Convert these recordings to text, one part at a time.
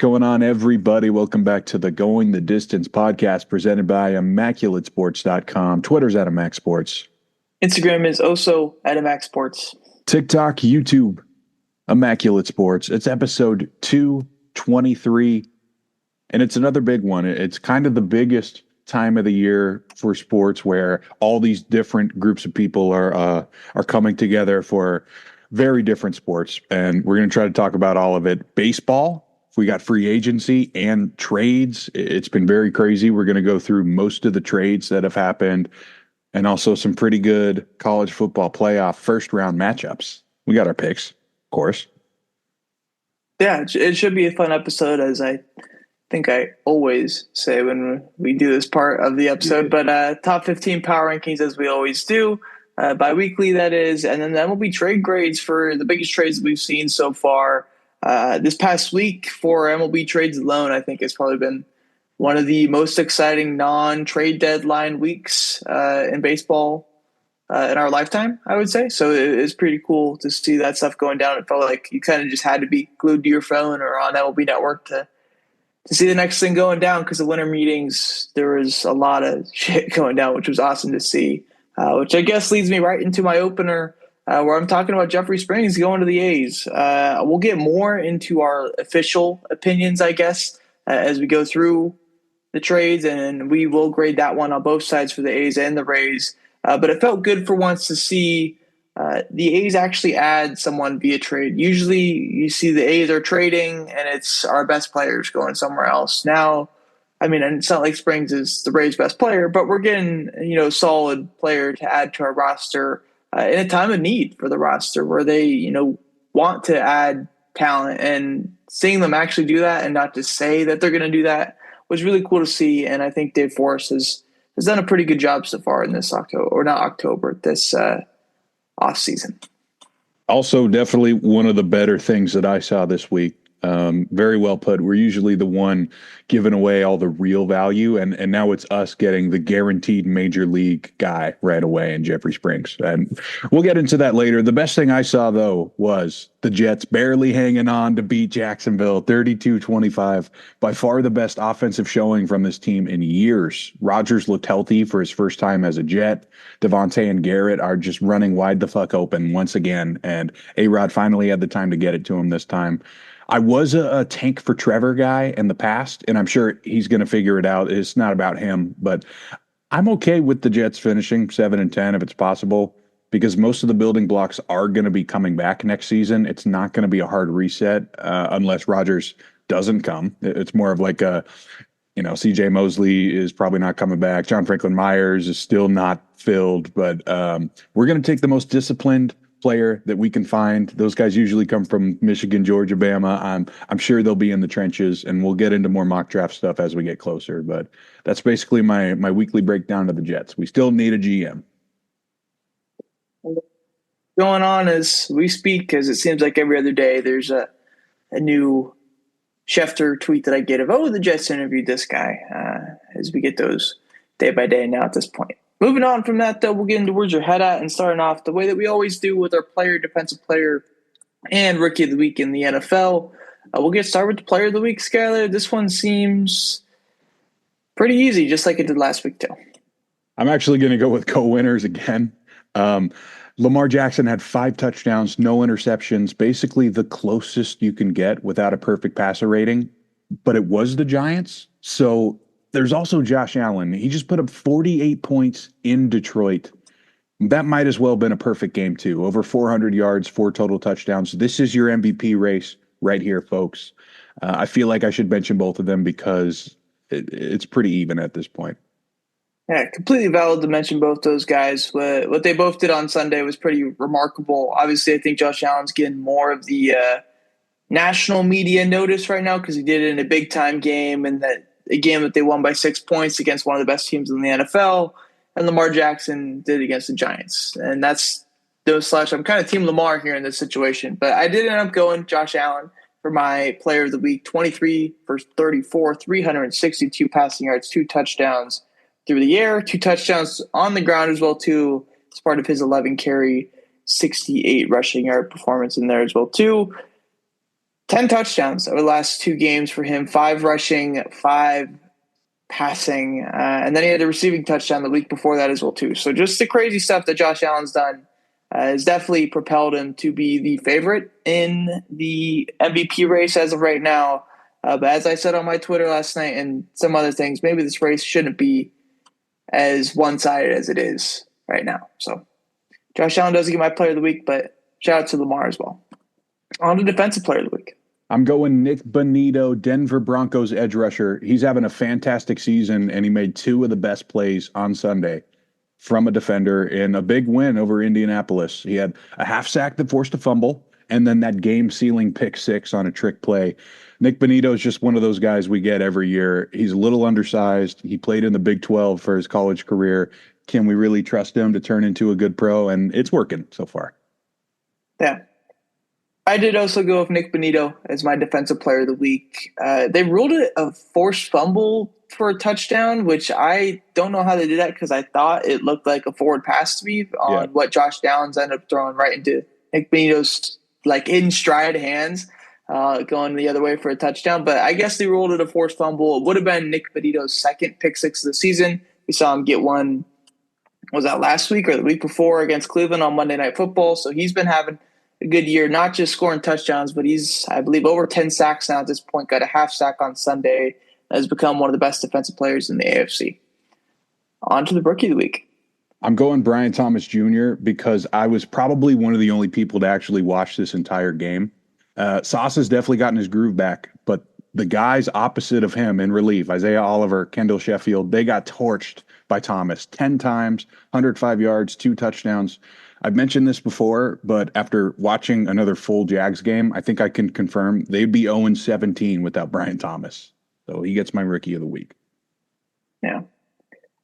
going on, everybody? Welcome back to the Going the Distance podcast presented by ImmaculateSports.com. Twitter's at ImmacSports. Instagram is also at ImmacSports. TikTok, YouTube, Immaculate Sports. It's episode 223, and it's another big one. It's kind of the biggest time of the year for sports where all these different groups of people are coming together for very different sports, and we're going to try to talk about all of it. Baseball, we got free agency and trades. It's been very crazy. We're going to go through most of the trades that have happened and also some pretty good college football playoff first round matchups. We got our picks, of course. Yeah, it should be a fun episode, as I think I always say when we do this part of the episode. But top 15 power rankings, as we always do. Bi-weekly, that is, and then the MLB trade grades for the biggest trades that we've seen so far. This past week for MLB trades alone, I think has probably been one of the most exciting non-trade deadline weeks in baseball in our lifetime, I would say. So it's pretty cool to see that stuff going down. It felt like you kind of just had to be glued to your phone or on MLB Network to see the next thing going down, because the winter meetings, there was a lot of shit going down, which was awesome to see. Which I guess leads me right into my opener, where I'm talking about Jeffrey Springs going to the A's. We'll get more into our official opinions, I guess, as we go through the trades, and we will grade that one on both sides for the A's and the Rays. But it felt good for once to see the A's actually add someone via trade. Usually you see the A's are trading, and it's our best players going somewhere else. Now, I mean, and it's not like Springs is the Rays' best player, but we're getting, a solid player to add to our roster in a time of need for the roster where they, want to add talent, and seeing them actually do that and not just say that they're going to do that was really cool to see. And I think Dave Forrest has done a pretty good job so far in this this off season. Also, definitely one of the better things that I saw this week. Very well put. We're usually the one giving away all the real value, and now it's us getting the guaranteed major league guy right away in Jeffrey Springs. And we'll get into that later. The best thing I saw, though, was the Jets barely hanging on to beat Jacksonville 32-25. By far the best offensive showing from this team in years. Rodgers looked healthy for his first time as a Jet. Devontae and Garrett are just running wide the fuck open once again, and A-Rod finally had the time to get it to him this time. I was a tank for Trevor guy in the past, and I'm sure he's going to figure it out. It's not about him, but I'm okay with the Jets finishing 7-10 if it's possible, because most of the building blocks are going to be coming back next season. It's not going to be a hard reset unless Rodgers doesn't come. It's more of like C.J. Mosley is probably not coming back. John Franklin Myers is still not filled, but we're going to take the most disciplined player that we can find. Those guys usually come from Michigan, Georgia, Bama. I'm sure they'll be in the trenches, and we'll get into more mock draft stuff as we get closer. But that's basically my weekly breakdown of the Jets. We still need a GM. Going on as we speak, because it seems like every other day there's a new Schefter tweet that I get of, the Jets interviewed this guy, as we get those day by day now at this point. Moving on from that, though, we'll get into where's your head at, and starting off the way that we always do with our player, defensive player, and rookie of the week in the NFL. We'll get started with the player of the week, Skyler. This one seems pretty easy, just like it did last week, too. I'm actually going to go with co-winners again. Lamar Jackson had 5 touchdowns, no interceptions, basically the closest you can get without a perfect passer rating, but it was the Giants, so there's also Josh Allen. He just put up 48 points in Detroit. That might as well have been a perfect game, too. Over 400 yards, 4 total touchdowns. This is your MVP race right here, folks. I feel like I should mention both of them because it's pretty even at this point. Yeah, completely valid to mention both those guys. What they both did on Sunday was pretty remarkable. Obviously, I think Josh Allen's getting more of the national media notice right now because he did it in a big-time game, and a game that they won by 6 points against one of the best teams in the NFL, and Lamar Jackson did it against the Giants. And that's I'm kind of Team Lamar here in this situation. But I did end up going Josh Allen for my player of the week, 23 for 34, 362 passing yards, 2 touchdowns through the air, 2 touchdowns on the ground as well, too. It's part of his 11-carry, 68 rushing yard performance in there as well, too. 10 touchdowns over the last 2 games for him, 5 rushing, 5 passing, and then he had a receiving touchdown the week before that as well too. So just the crazy stuff that Josh Allen's done has definitely propelled him to be the favorite in the MVP race as of right now. But as I said on my Twitter last night and some other things, maybe this race shouldn't be as one-sided as it is right now. So Josh Allen doesn't get my player of the week, but shout out to Lamar as well. On to defensive player of the week. I'm going Nick Bonito, Denver Broncos edge rusher. He's having a fantastic season, and he made 2 of the best plays on Sunday from a defender in a big win over Indianapolis. He had a half sack that forced a fumble, and then that game-sealing pick 6 on a trick play. Nick Bonito is just one of those guys we get every year. He's a little undersized. He played in the Big 12 for his college career. Can we really trust him to turn into a good pro? And it's working so far. Yeah. I did also go with Nick Bonito as my defensive player of the week. They ruled it a forced fumble for a touchdown, which I don't know how they did that because I thought it looked like a forward pass to me on what Josh Downs ended up throwing right into Nick Bonito's in stride hands, going the other way for a touchdown. But I guess they ruled it a forced fumble. It would have been Nick Bonito's second pick 6 of the season. We saw him get one, was that last week or the week before against Cleveland on Monday Night Football. So he's been having a good year, not just scoring touchdowns, but he's, I believe, over 10 sacks now at this point, got a half sack on Sunday, has become one of the best defensive players in the AFC. On to the rookie of the week. I'm going Brian Thomas Jr. because I was probably one of the only people to actually watch this entire game. Sauce has definitely gotten his groove back, but the guys opposite of him in relief, Isaiah Oliver, Kendall Sheffield, they got torched by Thomas 10 times, 105 yards, 2 touchdowns. I've mentioned this before, but after watching another full Jags game, I think I can confirm they'd be 0-17 without Brian Thomas. So he gets my rookie of the week. Yeah.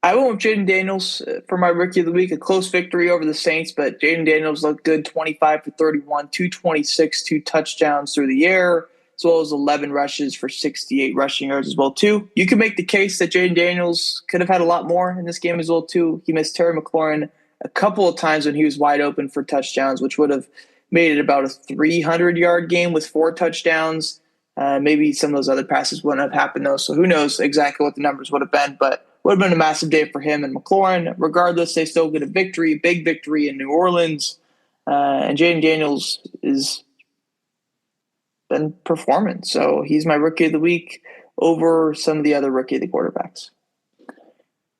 I went with Jaden Daniels for my rookie of the week, a close victory over the Saints, but Jaden Daniels looked good, 25 for 31, 226, 2 touchdowns through the air, as well as 11 rushes for 68 rushing yards as well, too. You could make the case that Jaden Daniels could have had a lot more in this game as well, too. He missed Terry McLaurin a couple of times when he was wide open for touchdowns, which would have made it about a 300-yard game with 4 touchdowns. Maybe some of those other passes wouldn't have happened, though, so who knows exactly what the numbers would have been, but would have been a massive day for him and McLaurin. Regardless, they still get a victory, big victory in New Orleans, and Jaden Daniels has been performing, so he's my rookie of the week over some of the other rookie of the quarterbacks.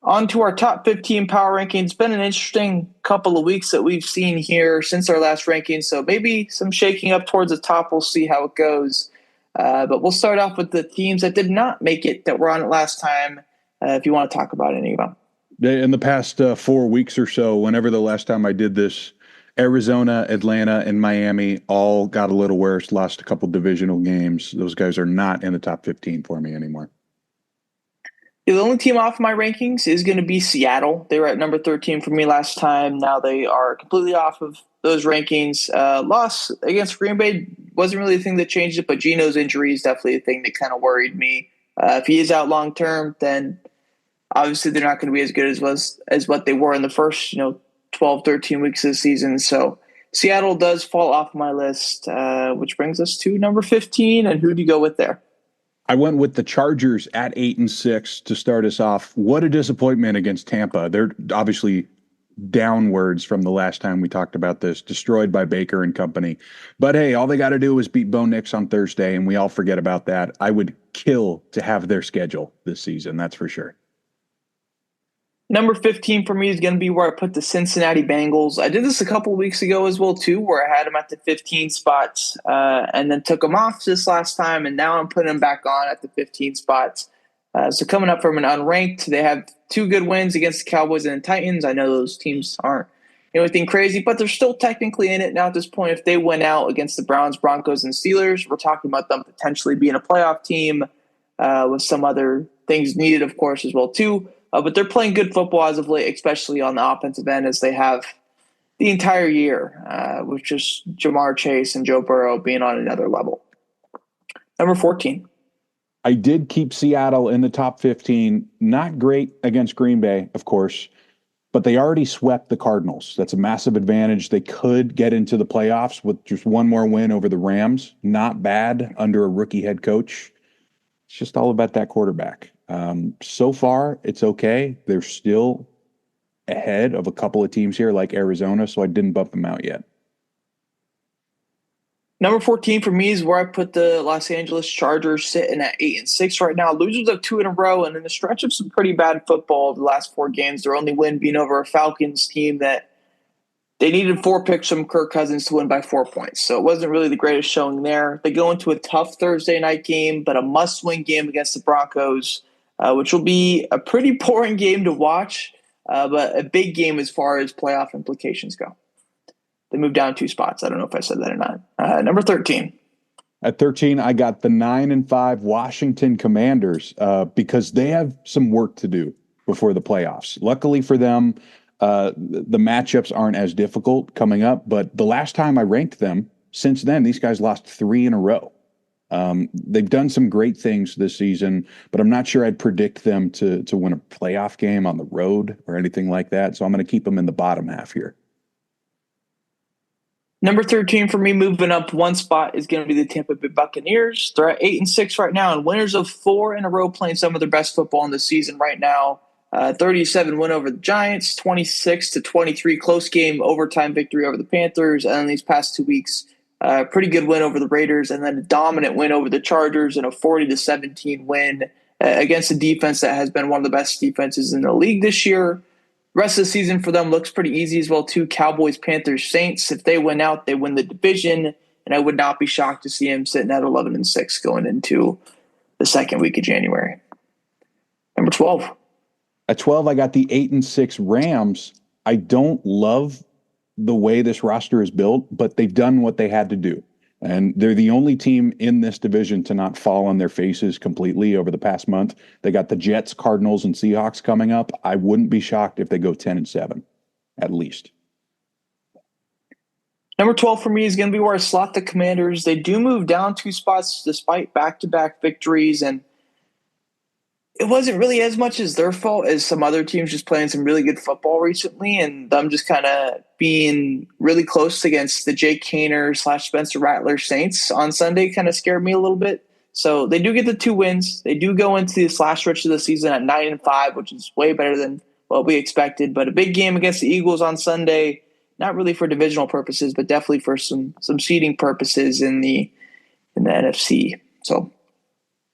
On to our top 15 power rankings. It's been an interesting couple of weeks that we've seen here since our last ranking, so maybe some shaking up towards the top. We'll see how it goes. But we'll start off with the teams that did not make it, that were on it last time, if you want to talk about any of them. In the past 4 weeks or so, whenever the last time I did this, Arizona, Atlanta, and Miami all got a little worse, lost a couple divisional games. Those guys are not in the top 15 for me anymore. The only team off my rankings is going to be Seattle. They were at number 13 for me last time. Now they are completely off of those rankings. Loss against Green Bay wasn't really the thing that changed it, but Geno's injury is definitely a thing that kind of worried me. If he is out long term, then obviously they're not going to be as good as what they were in the first 12, 13 weeks of the season. So Seattle does fall off my list, which brings us to number 15. And who do you go with there? I went with the Chargers at 8-6 to start us off. What a disappointment against Tampa. They're obviously downwards from the last time we talked about this, destroyed by Baker and company. But hey, all they got to do is beat Bo Nix on Thursday, and we all forget about that. I would kill to have their schedule this season, that's for sure. Number 15 for me is going to be where I put the Cincinnati Bengals. I did this a couple of weeks ago as well, too, where I had them at the 15 spots and then took them off this last time, and now I'm putting them back on at the 15 spots. So coming up from an unranked, they have 2 good wins against the Cowboys and the Titans. I know those teams aren't anything crazy, but they're still technically in it now at this point. If they win out against the Browns, Broncos, and Steelers, we're talking about them potentially being a playoff team with some other things needed, of course, as well, too. But they're playing good football as of late, especially on the offensive end, as they have the entire year, with just Jamar Chase and Joe Burrow being on another level. Number 14. I did keep Seattle in the top 15. Not great against Green Bay, of course. but they already swept the Cardinals. That's a massive advantage. They could get into the playoffs with just one more win over the Rams. Not bad under a rookie head coach. It's just all about that quarterback. So far, it's okay. They're still ahead of a couple of teams here like Arizona, so I didn't bump them out yet. Number 14 for me is where I put the Los Angeles Chargers, sitting at 8-6 right now. Losers of 2 in a row, and in a stretch of some pretty bad football the last 4 games. Their only win being over a Falcons team that they needed 4 picks from Kirk Cousins to win by 4 points. So it wasn't really the greatest showing there. They go into a tough Thursday night game, but a must-win game against the Broncos, which will be a pretty boring game to watch, but a big game as far as playoff implications go. They moved down 2 spots. I don't know if I said that or not. Number 13. At 13, I got the 9-5 Washington Commanders because they have some work to do before the playoffs. Luckily for them, the matchups aren't as difficult coming up, but the last time I ranked them, since then, these guys lost 3 in a row. They've done some great things this season, but I'm not sure I'd predict them to win a playoff game on the road or anything like that, so I'm going to keep them in the bottom half here. Number 13 for me, moving up 1 spot, is going to be the Tampa Bay Buccaneers. They're at 8-6 right now, and winners of 4 in a row, playing some of their best football in the season right now. 37 win over the Giants, 26-23 close game, overtime victory over the Panthers, and in these past 2 weeks, pretty good win over the Raiders, and then a dominant win over the Chargers and a 40-17 win against a defense that has been one of the best defenses in the league this year. Rest of the season for them looks pretty easy as well, too. Cowboys, Panthers, Saints. If they win out, they win the division, and I would not be shocked to see him sitting at 11-6 going into the second week of January. Number 12. At 12, I got the 8-6 Rams. I don't love the way this roster is built, but they've done what they had to do. And they're the only team in this division to not fall on their faces completely over the past month. They got the Jets, Cardinals, and Seahawks coming up. I wouldn't be shocked if they go 10-7, at least. Number 12 for me is going to be where I slot the Commanders. They do move down 2 spots despite back-to-back victories, and it wasn't really as much as their fault as some other teams just playing some really good football recently, and them just kind of being really close against the Jake Haener / Spencer Rattler Saints on Sunday kind of scared me a little bit. So they do get the 2 wins. They do go into the last stretch of the season at 9-5, which is way better than what we expected. But a big game against the Eagles on Sunday, not really for divisional purposes, but definitely for some seeding purposes in the NFC. So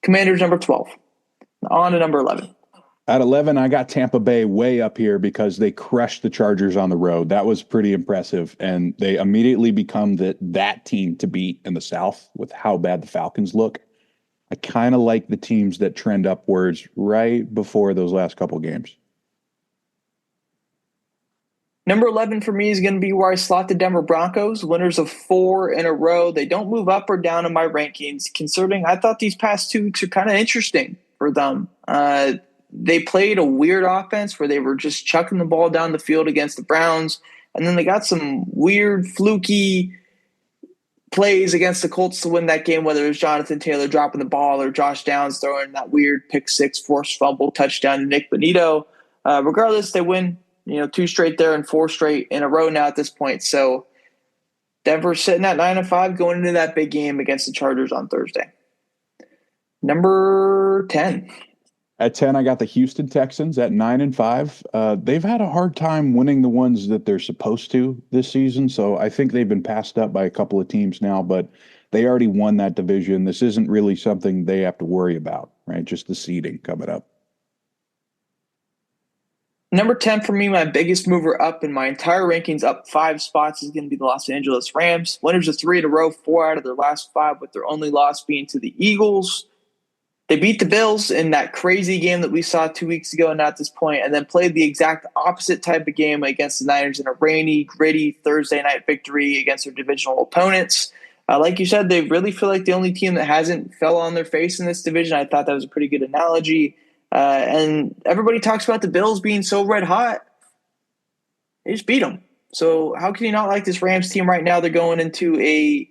Commanders number 12. On to number 11. At 11, I got Tampa Bay way up here because they crushed the Chargers on the road. That was pretty impressive, and they immediately become that team to beat in the South with how bad the Falcons look. I kind of like the teams that trend upwards right before those last couple games. Number 11 for me is going to be where I slot the Denver Broncos, winners of 4 in a row. They don't move up or down in my rankings, considering I thought these past 2 weeks are kind of interesting for them. They played a weird offense where they were just chucking the ball down the field against the Browns, and then they got some weird, fluky plays against the Colts to win that game, whether it was Jonathan Taylor dropping the ball or Josh Downs throwing that weird pick 6 forced fumble touchdown to Nick Bonito. Regardless, they win 2 straight there and 4 straight in a row now at this point. So Denver's sitting at 9-5 going into that big game against the Chargers on Thursday. Number 10. At 10, I got the Houston Texans at 9-5. They've had a hard time winning the ones that they're supposed to this season, so I think they've been passed up by a couple of teams now, but they already won that division. This isn't really something they have to worry about, right? Just the seeding coming up. Number 10 for me, my biggest mover up in my entire rankings, up 5 spots, is going to be the Los Angeles Rams. Winners of 3 in a row, 4 out of their last 5, with their only loss being to the Eagles. They beat the Bills in that crazy game that we saw 2 weeks ago and at this point, and then played the exact opposite type of game against the Niners in a rainy, gritty Thursday night victory against their divisional opponents. Like you said, they really feel like the only team that hasn't fell on their face in this division. I thought that was a pretty good analogy. And everybody talks about the Bills being so red hot. They just beat them. So how can you not like this Rams team right now? They're going into a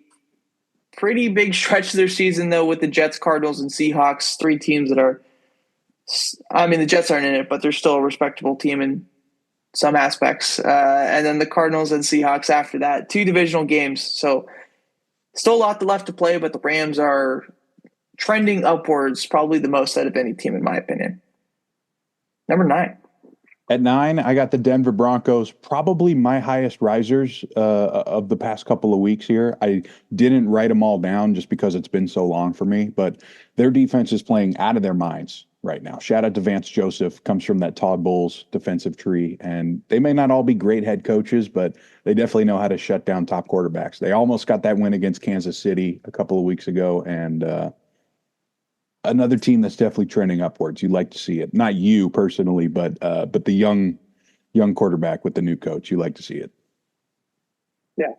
pretty big stretch of their season, though, with the Jets, Cardinals, and Seahawks, 3 teams that are – I mean, the Jets aren't in it, but they're still a respectable team. And some aspects. And then the Cardinals and Seahawks after that. 2 divisional games. So still a lot left to play, but the Rams are trending upwards probably the most out of any team, in my opinion. Number 9. At 9, I got the Denver Broncos, probably my highest risers of the past couple of weeks here. I didn't write them all down just because it's been so long for me, but their defense is playing out of their minds right now. Shout out to Vance Joseph, comes from that Todd Bowles defensive tree, and they may not all be great head coaches, but they definitely know how to shut down top quarterbacks. They almost got that win against Kansas City a couple of weeks ago, and another team that's definitely trending upwards. You'd like to see it. Not you personally, but the young quarterback with the new coach. You like to see it. Yeah.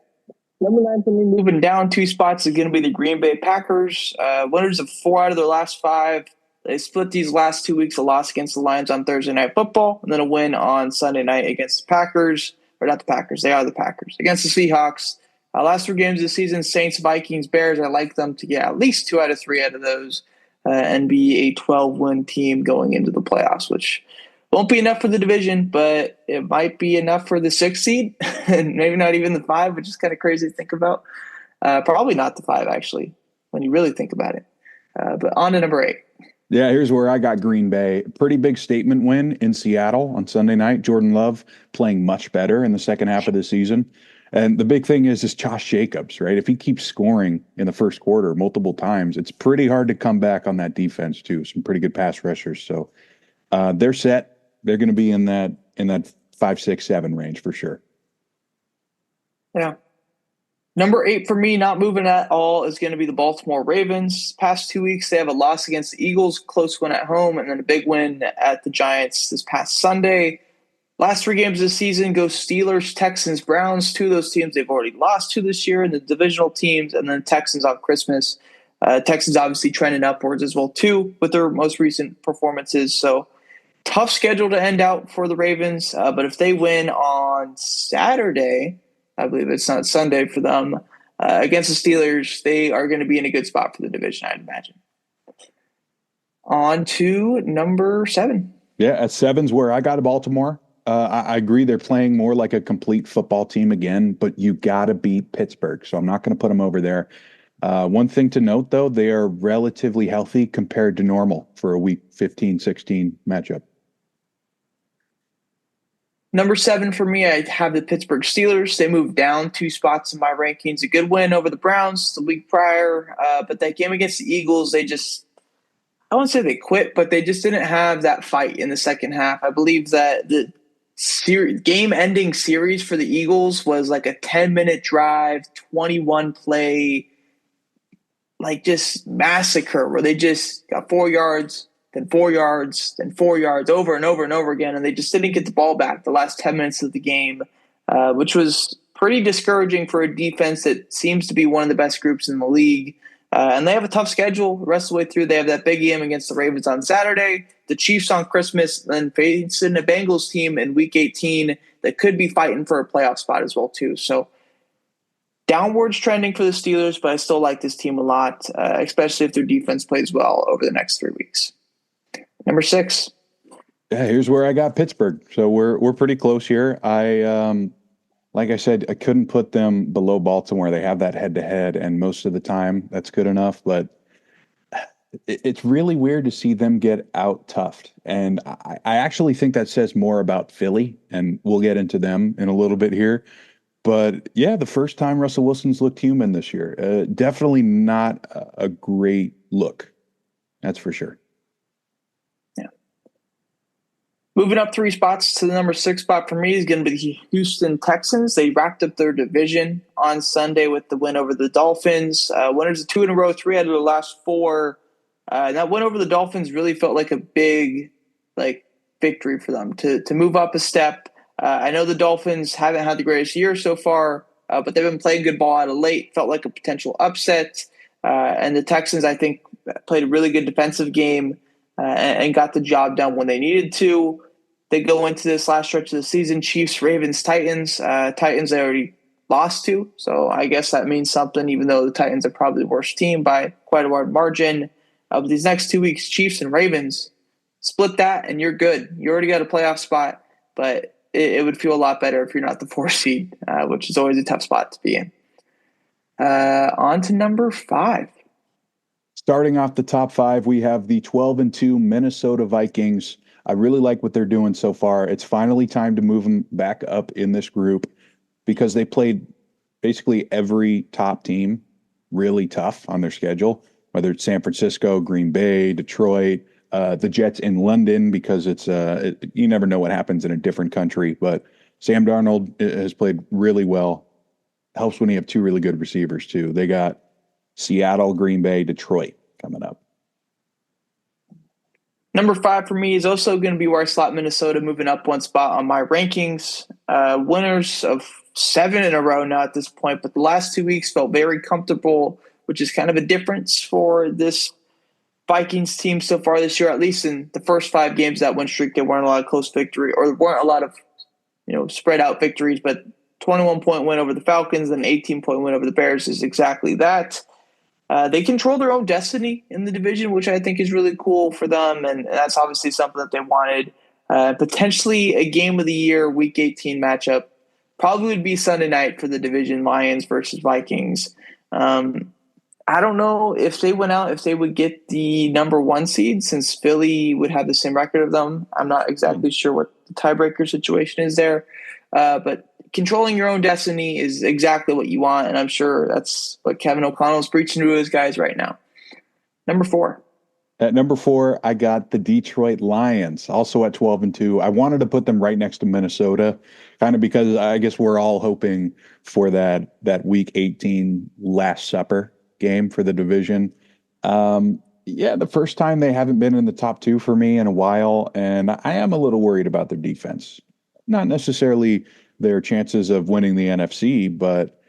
Number 9 for me, moving down 2 spots, is going to be the Green Bay Packers. Winners of 4 out of their last 5. They split these last 2 weeks, a loss against the Lions on Thursday Night Football, and then a win on Sunday night against the Packers. Or not the Packers, they are the Packers. Against the Seahawks. Last 3 games of the season, Saints, Vikings, Bears. I like them to get at least 2 out of 3 out of those. And be a 12-win team going into the playoffs, which won't be enough for the division, but it might be enough for the 6th seed, and maybe not even the 5, which is kind of crazy to think about. Probably not the 5, actually, when you really think about it. But on to number 8. Yeah, here's where I got Green Bay. Pretty big statement win in Seattle on Sunday night. Jordan Love playing much better in the second half of the season. And the big thing is Josh Jacobs, right? If he keeps scoring in the first quarter multiple times, it's pretty hard to come back on that defense too. Some pretty good pass rushers. So they're set. They're going to be in that 5, 6, 7 range for sure. Yeah. Number 8 for me, not moving at all, is going to be the Baltimore Ravens. Past 2 weeks, they have a loss against the Eagles, close win at home, and then a big win at the Giants this past Sunday. Last 3 games of the season go Steelers, Texans, Browns. 2 of those teams they've already lost to this year, and the divisional teams, and then Texans on Christmas. Texans obviously trending upwards as well, too, with their most recent performances. So tough schedule to end out for the Ravens. But if they win on Saturday, I believe it's not Sunday for them, against the Steelers, they are going to be in a good spot for the division, I'd imagine. On to number 7. Yeah, at 7's where I got Baltimore. I agree they're playing more like a complete football team again, but you got to beat Pittsburgh, so I'm not going to put them over there. One thing to note, though, they are relatively healthy compared to normal for a Week 15, 16 matchup. Number 7 for me, I have the Pittsburgh Steelers. They moved down 2 spots in my rankings. A good win over the Browns the week prior, but that game against the Eagles, they just – I won't say they quit, but they just didn't have that fight in the second half. I believe that the game-ending series for the Eagles was like a 10-minute drive, 21-play, like just massacre where they just got 4 yards, then 4 yards, then 4 yards over and over and over again, and they just didn't get the ball back the last 10 minutes of the game, which was pretty discouraging for a defense that seems to be one of the best groups in the league. And they have a tough schedule the rest of the way through. They have that big game against the Ravens on Saturday, the Chiefs on Christmas, then facing a Bengals team in Week 18 that could be fighting for a playoff spot as well, too. So downwards trending for the Steelers, but I still like this team a lot, especially if their defense plays well over the next 3 weeks. Number 6. Yeah, here's where I got Pittsburgh. So we're pretty close here. Like I said, I couldn't put them below Baltimore. They have that head-to-head, and most of the time that's good enough. But it's really weird to see them get out-toughed. And I actually think that says more about Philly, and we'll get into them in a little bit here. But, yeah, the first time Russell Wilson's looked human this year. Definitely not a great look. That's for sure. Moving up 3 spots to the number 6 spot for me is going to be the Houston Texans. They wrapped up their division on Sunday with the win over the Dolphins. Winners of 2 in a row, 3 out of the last 4. That win over the Dolphins really felt like a big victory for them to move up a step. I know the Dolphins haven't had the greatest year so far, but they've been playing good ball out of late. Felt like a potential upset. And the Texans, I think, played a really good defensive game and got the job done when they needed to. They go into this last stretch of the season, Chiefs, Ravens, Titans. Titans they already lost to, so I guess that means something, even though the Titans are probably the worst team by quite a wide margin. But these next 2 weeks, Chiefs and Ravens, split that and you're good. You already got a playoff spot, but it would feel a lot better if you're not the 4 seed, which is always a tough spot to be in. On to number 5. Starting off the top 5, we have the 12-2 Minnesota Vikings. I really like what they're doing so far. It's finally time to move them back up in this group because they played basically every top team really tough on their schedule, whether it's San Francisco, Green Bay, Detroit, the Jets in London, because you never know what happens in a different country. But Sam Darnold has played really well. Helps when you have 2 really good receivers, too. They got Seattle, Green Bay, Detroit coming up. Number 5 for me is also going to be where I slot Minnesota, moving up 1 spot on my rankings. Winners of 7 in a row now at this point, but the last 2 weeks felt very comfortable, which is kind of a difference for this Vikings team so far this year. At least in the first 5 games of that win streak, there weren't a lot of close victory, or there weren't a lot of spread out victories, but 21-point win over the Falcons and an 18-point win over the Bears is exactly that. They control their own destiny in the division, which I think is really cool for them, and that's obviously something that they wanted. Potentially a game of the year, Week 18 matchup. Probably would be Sunday night for the division, Lions versus Vikings. I don't know if they went out, if they would get the number 1 seed, since Philly would have the same record of them. I'm not exactly sure what the tiebreaker situation is there. But controlling your own destiny is exactly what you want, and I'm sure that's what Kevin O'Connell is preaching to his guys right now. Number 4. At number 4, I got the Detroit Lions, also at 12-2. I wanted to put them right next to Minnesota, kind of because I guess we're all hoping for that Week 18 Last Supper game for the division. The first time they haven't been in the top 2 for me in a while, and I am a little worried about their defense. Not necessarily their chances of winning the NFC, but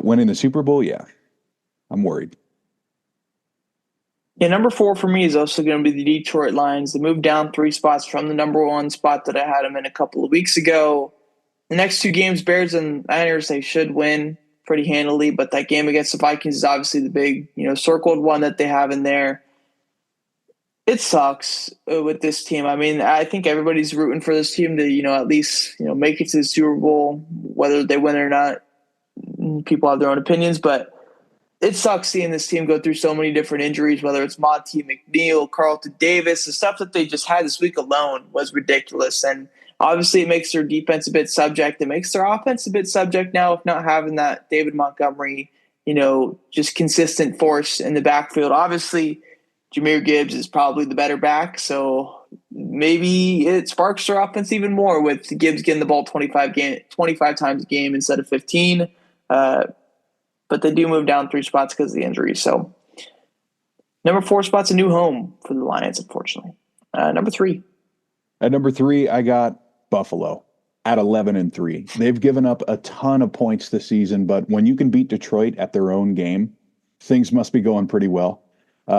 winning the Super Bowl, yeah, I'm worried. Yeah, number 4 for me is also going to be the Detroit Lions. They moved down 3 spots from the number 1 spot that I had them in a couple of weeks ago. The next 2 games, Bears and Niners, they should win pretty handily, but that game against the Vikings is obviously the big, circled one that they have in there. It sucks with this team. I mean, I think everybody's rooting for this team to, at least, make it to the Super Bowl, whether they win or not. People have their own opinions, but it sucks seeing this team go through so many different injuries, whether it's Monty McNeil, Carlton Davis. The stuff that they just had this week alone was ridiculous. And obviously it makes their defense a bit subject. It makes their offense a bit subject now, if not having that David Montgomery, just consistent force in the backfield. Obviously, Jahmyr Gibbs is probably the better back, so maybe it sparks their offense even more with Gibbs getting the ball 25 times a game instead of 15. But they do move down 3 spots because of the injury. So number 4 spot's a new home for the Lions, unfortunately. Number 3. At number 3, I got Buffalo at 11-3. They've given up a ton of points this season, but when you can beat Detroit at their own game, things must be going pretty well.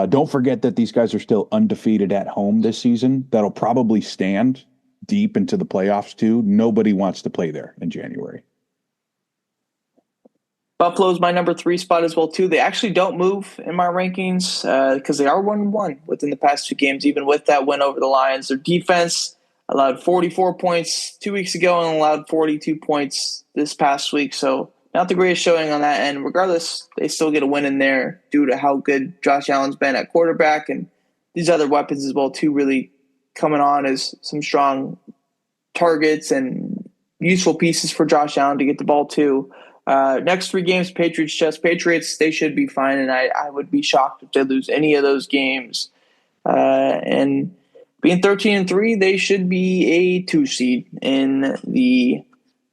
Don't forget that these guys are still undefeated at home this season. That'll probably stand deep into the playoffs, too. Nobody wants to play there in January. Buffalo's my number 3 spot as well, too. They actually don't move in my rankings because they are 1-1 within the past 2 games, even with that win over the Lions. Their defense allowed 44 points 2 weeks ago and allowed 42 points this past week. So not the greatest showing on that end. Regardless, they still get a win in there due to how good Josh Allen's been at quarterback and these other weapons as well, too, really coming on as some strong targets and useful pieces for Josh Allen to get the ball to. Next 3 games, Patriots, Jets. Patriots, they should be fine, and I would be shocked if they lose any of those games. And being 13-3, they should be a 2 seed in the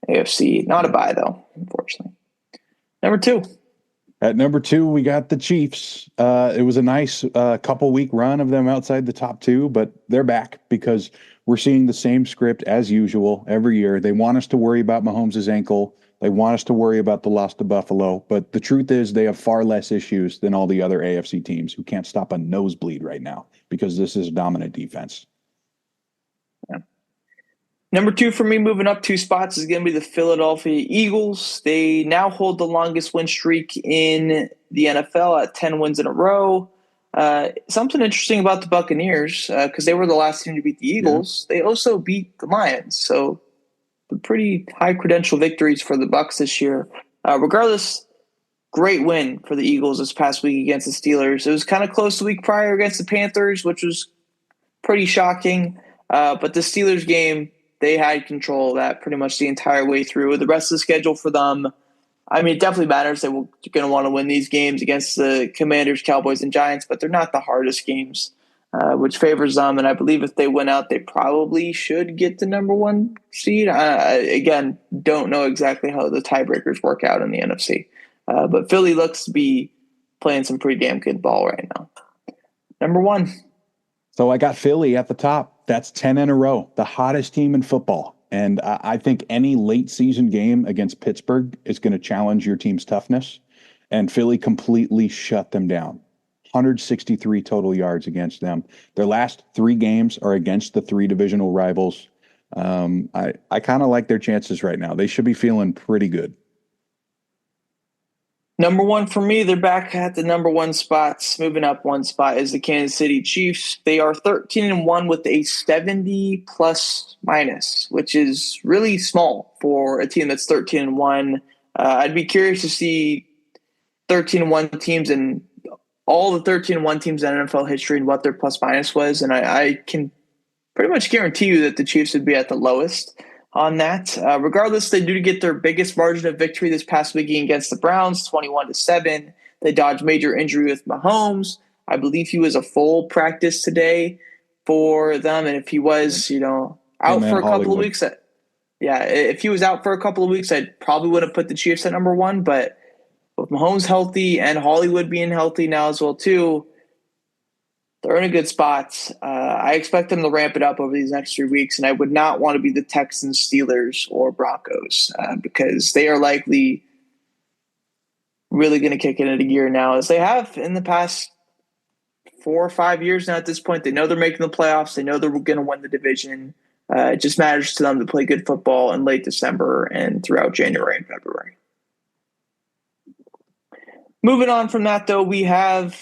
AFC. Not a bye, though, unfortunately. Number 2. At number 2, we got the Chiefs. It was a nice couple-week run of them outside the top 2, but they're back because we're seeing the same script as usual every year. They want us to worry about Mahomes' ankle. They want us to worry about the loss to Buffalo. But the truth is they have far less issues than all the other AFC teams who can't stop a nosebleed right now because this is a dominant defense. Yeah. Number 2 for me, moving up 2 spots, is going to be the Philadelphia Eagles. They now hold the longest win streak in the NFL at 10 wins in a row. Something interesting about the Buccaneers, because they were the last team to beat the Eagles. Yeah. They also beat the Lions. So the pretty high credential victories for the Bucs this year. Regardless, great win for the Eagles this past week against the Steelers. It was kind of close the week prior against the Panthers, which was pretty shocking. But the Steelers game, they had control of that pretty much the entire way through. The rest of the schedule for them, I mean, it definitely matters. They're going to want to win these games against the Commanders, Cowboys, and Giants, but they're not the hardest games, which favors them. And I believe if they win out, they probably should get the number one seed. Again, don't know exactly how the tiebreakers work out in the NFC. But Philly looks to be playing some pretty damn good ball right now. Number one. So I got Philly at the top. That's 10 in a row, the hottest team in football. And I think any late season game against Pittsburgh is going to challenge your team's toughness. And Philly completely shut them down. 163 total yards against them. Their last 3 games are against the 3 divisional rivals. I kind of like their chances right now. They should be feeling pretty good. Number one for me, they're back at the number one spots. Moving up one spot is the Kansas City Chiefs. They are 13-1 with a 70 plus minus, which is really small for a team that's 13-1. I'd be curious to see 13-1 teams and all the 13-1 teams in NFL history and what their plus minus was. And I can pretty much guarantee you that the Chiefs would be at the lowest on that. Regardless, they do get their biggest margin of victory this past weekend against the Browns, 21-7. They dodged major injury with Mahomes. I believe he was a full practice today for them, and if he was, out for a couple of weeks, if he was out for a couple of weeks, I probably would have put the Chiefs at number one. But with Mahomes healthy and Hollywood being healthy now as well too, they're in a good spot. I expect them to ramp it up over these next 3 weeks, and I would not want to be the Texans, Steelers, or Broncos because they are likely really going to kick it into gear now, as they have in the past 4 or 5 years now at this point. They know they're making the playoffs. They know they're going to win the division. It just matters to them to play good football in late December and throughout January and February. Moving on from that, though, we have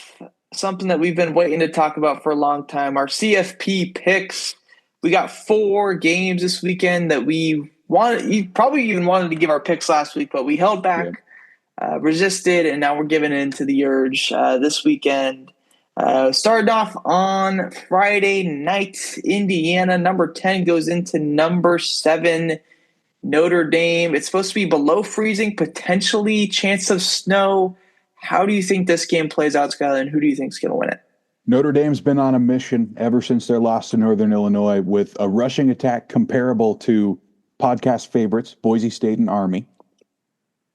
something that we've been waiting to talk about for a long time, our CFP picks. We got 4 games this weekend that we wanted. You probably even wanted to give our picks last week, but we held back, resisted, and now we're giving in to the urge this weekend. Started off on Friday night. Indiana, number 10, goes into number 7, Notre Dame. It's supposed to be below freezing, potentially chance of snow. How do you think this game plays out, Skyler, and who do you think is going to win it? Notre Dame's been on a mission ever since their loss to Northern Illinois with a rushing attack comparable to podcast favorites, Boise State and Army.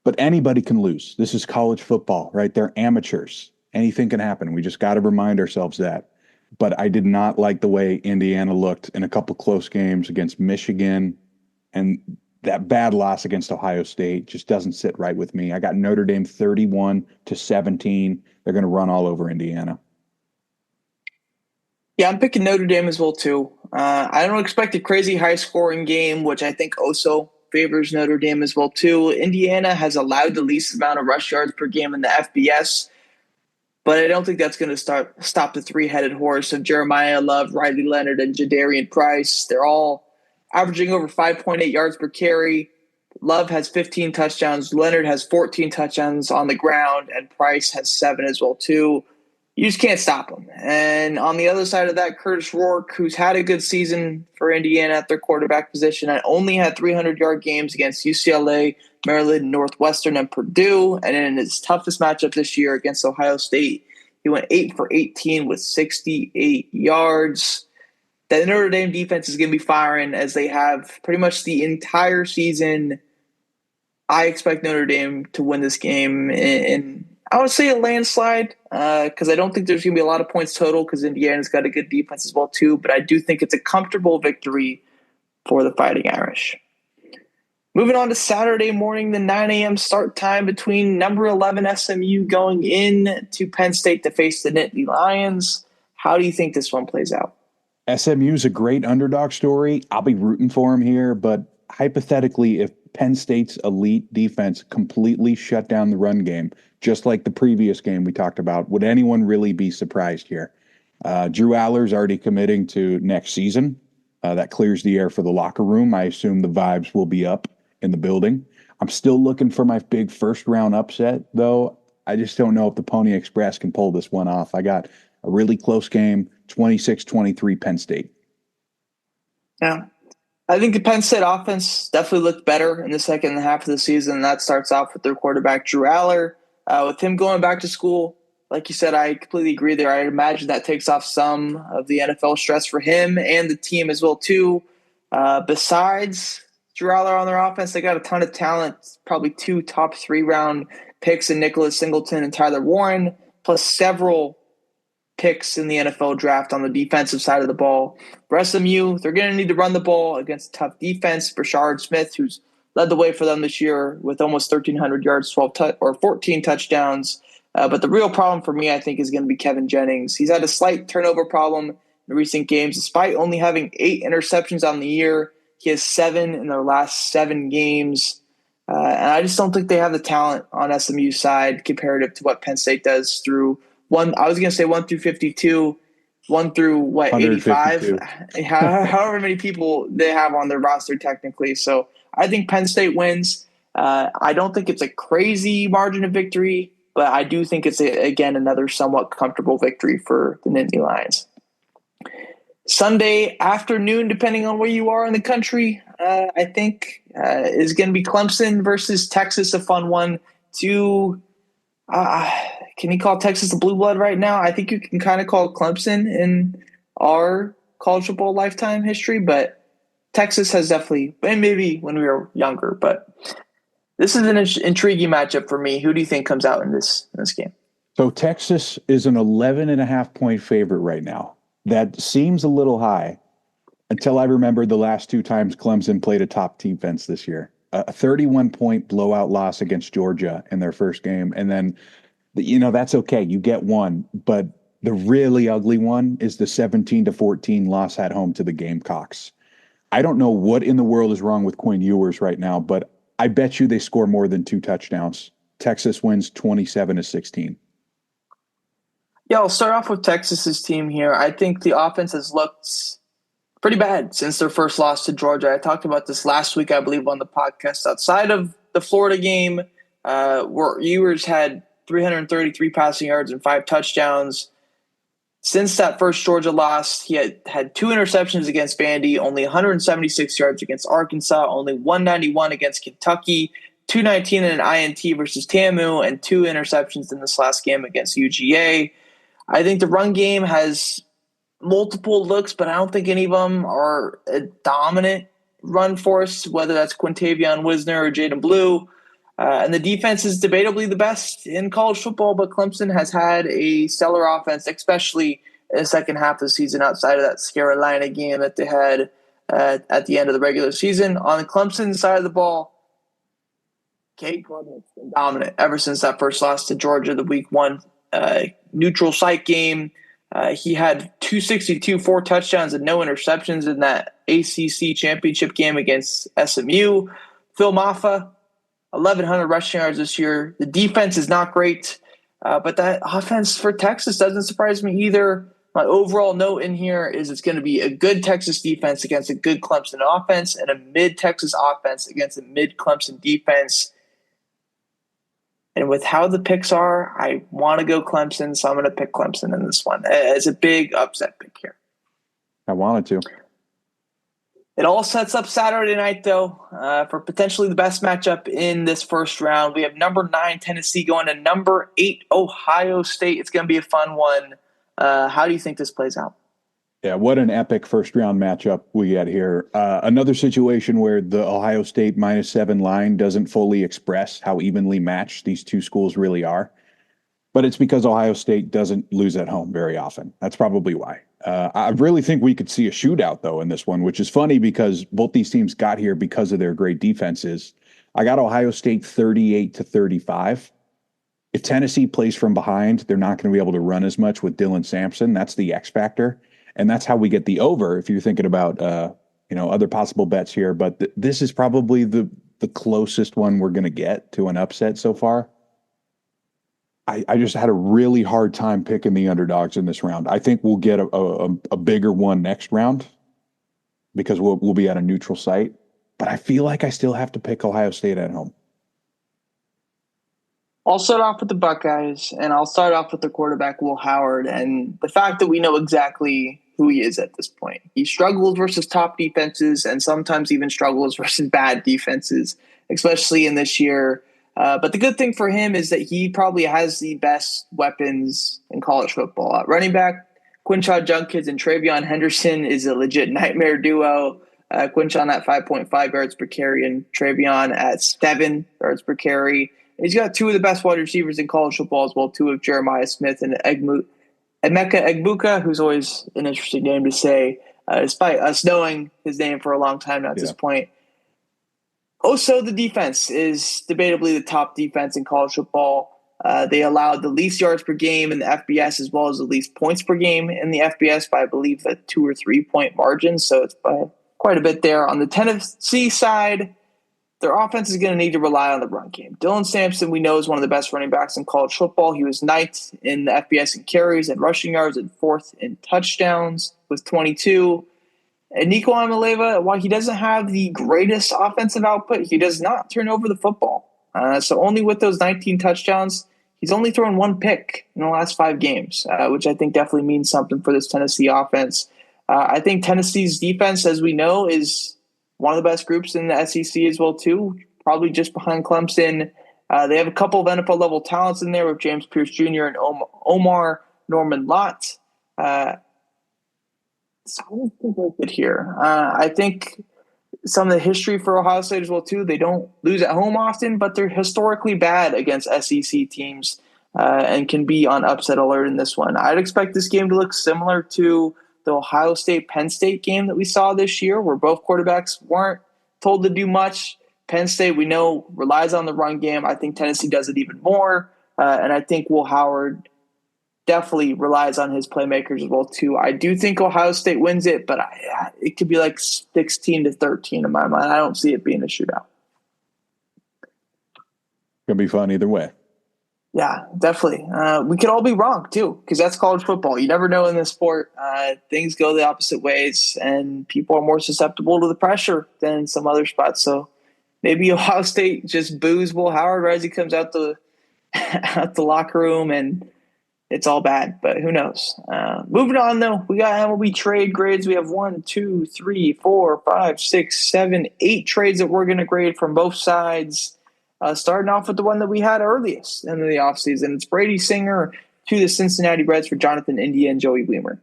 But anybody can lose. This is college football, right? They're amateurs. Anything can happen. We just got to remind ourselves that. But I did not like the way Indiana looked in a couple close games against Michigan, and that bad loss against Ohio State just doesn't sit right with me. I got Notre Dame 31-17. They're going to run all over Indiana. Yeah, I'm picking Notre Dame as well, too. I don't expect a crazy high-scoring game, which I think also favors Notre Dame as well, too. Indiana has allowed the least amount of rush yards per game in the FBS, but I don't think that's going to stop the 3-headed horse of Jeremiah Love, Riley Leonard, and Jadarian Price. They're all averaging over 5.8 yards per carry. Love has 15 touchdowns. Leonard has 14 touchdowns on the ground, and Price has 7 as well, too. You just can't stop them. And on the other side of that, Curtis Rourke, who's had a good season for Indiana at their quarterback position, and only had 300-yard games against UCLA, Maryland, Northwestern, and Purdue. And in his toughest matchup this year against Ohio State, he went 8 for 18 with 68 yards. The Notre Dame defense is going to be firing as they have pretty much the entire season. I expect Notre Dame to win this game in I would say a landslide because I don't think there's going to be a lot of points total because Indiana's got a good defense as well too. But I do think it's a comfortable victory for the Fighting Irish. Moving on to Saturday morning, the 9 a.m. start time between number 11 SMU going in to Penn State to face the Nittany Lions. How do you think this one plays out? SMU's a great underdog story. I'll be rooting for him here, but hypothetically, if Penn State's elite defense completely shut down the run game, just like the previous game we talked about, would anyone really be surprised here? Drew Aller's already committing to next season. That clears the air for the locker room. I assume the vibes will be up in the building. I'm still looking for my big first round upset, though. I just don't know if the Pony Express can pull this one off. I got a really close game, 26-23 Penn State. Yeah. I think the Penn State offense definitely looked better in the second half of the season. That starts off with their quarterback, Drew Aller. With him going back to school, like you said, I completely agree there. I imagine that takes off some of the NFL stress for him and the team as well, too. Besides Drew Aller on their offense, they got a ton of talent, probably 2 top 3 round picks in Nicholas Singleton and Tyler Warren, plus several picks in the NFL draft on the defensive side of the ball. For SMU, they're going to need to run the ball against a tough defense. Brashard Smith, who's led the way for them this year with almost 1,300 yards, 14 touchdowns. But the real problem for me, I think, is going to be Kevin Jennings. He's had a slight turnover problem in recent games. Despite only having 8 interceptions on the year, he has 7 in their last 7 games. And I just don't think they have the talent on SMU's side comparative to what Penn State does through I was going to say 1 through 52, 1 through 85, however many people they have on their roster technically. So I think Penn State wins. I don't think it's a crazy margin of victory, but I do think it's, again, another somewhat comfortable victory for the Nittany Lions. Sunday afternoon, depending on where you are in the country, I think is going to be Clemson versus Texas, a fun one. Can you call Texas a blue blood right now? I think you can kind of call Clemson in our college football lifetime history, but Texas has definitely, and maybe when we were younger, but this is an intriguing matchup for me. Who do you think comes out in this game? So Texas is an 11.5-point favorite right now. That seems a little high until I remember the last 2 times Clemson played a top defense this year. A 31-point blowout loss against Georgia in their first game. And then, that's okay. You get one. But the really ugly one is the 17-14 loss at home to the Gamecocks. I don't know what in the world is wrong with Quinn Ewers right now, but I bet you they score more than 2 touchdowns. Texas wins 27-16. Yeah, I'll start off with Texas's team here. I think the offense has looked pretty bad since their first loss to Georgia. I talked about this last week, I believe, on the podcast. Outside of the Florida game, where Ewers had 333 passing yards and 5 touchdowns. Since that first Georgia loss, he had 2 interceptions against Vandy, only 176 yards against Arkansas, only 191 against Kentucky, 219 in an INT versus TAMU, and 2 interceptions in this last game against UGA. I think the run game has multiple looks, but I don't think any of them are a dominant run force, whether that's Quintavion Wisner or Jaden Blue. And the defense is debatably the best in college football, but Clemson has had a stellar offense, especially in the second half of the season outside of that Carolina game that they had at the end of the regular season. On the Clemson side of the ball, Cade Klubnik's been dominant ever since that first loss to Georgia, the week 1 neutral site game. He had 262, 4 touchdowns, and no interceptions in that ACC championship game against SMU. Phil Maffa, 1,100 rushing yards this year. The defense is not great, but that offense for Texas doesn't surprise me either. My overall note in here is it's going to be a good Texas defense against a good Clemson offense and a mid-Texas offense against a mid-Clemson defense. And with how the picks are, I want to go Clemson, so I'm going to pick Clemson in this one as a big upset pick here. I wanted to. It all sets up Saturday night, though, for potentially the best matchup in this first round. We have number 9 Tennessee going to number 8 Ohio State. It's going to be a fun one. How do you think this plays out? Yeah, what an epic first-round matchup we get here. Another situation where the Ohio State -7 line doesn't fully express how evenly matched these two schools really are. But it's because Ohio State doesn't lose at home very often. That's probably why. I really think we could see a shootout, though, in this one, which is funny because both these teams got here because of their great defenses. I got Ohio State 38-35. If Tennessee plays from behind, they're not going to be able to run as much with Dylan Sampson. That's the X factor. And that's how we get the over if you're thinking about other possible bets here. But this is probably the closest one we're going to get to an upset so far. I just had a really hard time picking the underdogs in this round. I think we'll get a bigger one next round. because we'll be at a neutral site. But I feel like I still have to pick Ohio State at home. I'll start off with the Buckeyes, and I'll start off with the quarterback, Will Howard, and the fact that we know exactly who he is at this point. He struggles versus top defenses and sometimes even struggles versus bad defenses, especially in this year. But the good thing for him is that he probably has the best weapons in college football. Running back, Quinshon Judkins and Travion Henderson is a legit nightmare duo. Quinshon at 5.5 yards per carry and Travion at 7 yards per carry. He's got two of the best wide receivers in college football as well, two of Jeremiah Smith and Emeka Egbuka, who's always an interesting name to say, despite us knowing his name for a long time now at this point. Also, the defense is debatably the top defense in college football. They allowed the least yards per game in the FBS as well as the least points per game in the FBS by, I believe, a 2 or 3 point margin. So it's by quite a bit there. On the Tennessee side, their offense is going to need to rely on the run game. Dylan Sampson, we know, is one of the best running backs in college football. He was ninth in the FBS in carries and rushing yards and fourth in touchdowns with 22. And Nico Amaleva, while he doesn't have the greatest offensive output, he does not turn over the football. So only with those 19 touchdowns, he's only thrown 1 pick in the last 5 games, which I think definitely means something for this Tennessee offense. I think Tennessee's defense, as we know, is one of the best groups in the SEC as well, too, probably just behind Clemson. They have a couple of NFL-level talents in there with James Pierce Jr. and Omar Norman Lott. So I don't think they're good here. I think some of the history for Ohio State as well, too, they don't lose at home often, but they're historically bad against SEC teams and can be on upset alert in this one. I'd expect this game to look similar to the Ohio State-Penn State game that we saw this year, where both quarterbacks weren't told to do much. Penn State, we know, relies on the run game. I think Tennessee does it even more. And I think Will Howard definitely relies on his playmakers as well, too. I do think Ohio State wins it, but it could be like 16-13 in my mind. I don't see it being a shootout. Gonna be fun either way. Yeah, definitely. We could all be wrong, too, because that's college football. You never know in this sport. Things go the opposite ways, and people are more susceptible to the pressure than some other spots. So maybe Ohio State just boos Will Howard right as he comes out the locker room, and it's all bad. But who knows? Moving on, though, we got MLB trade grades. We have 1, 2, 3, 4, 5, 6, 7, 8 trades that we're going to grade from both sides. Starting off with the one that we had earliest in the offseason. It's Brady Singer to the Cincinnati Reds for Jonathan India and Joey Weimer.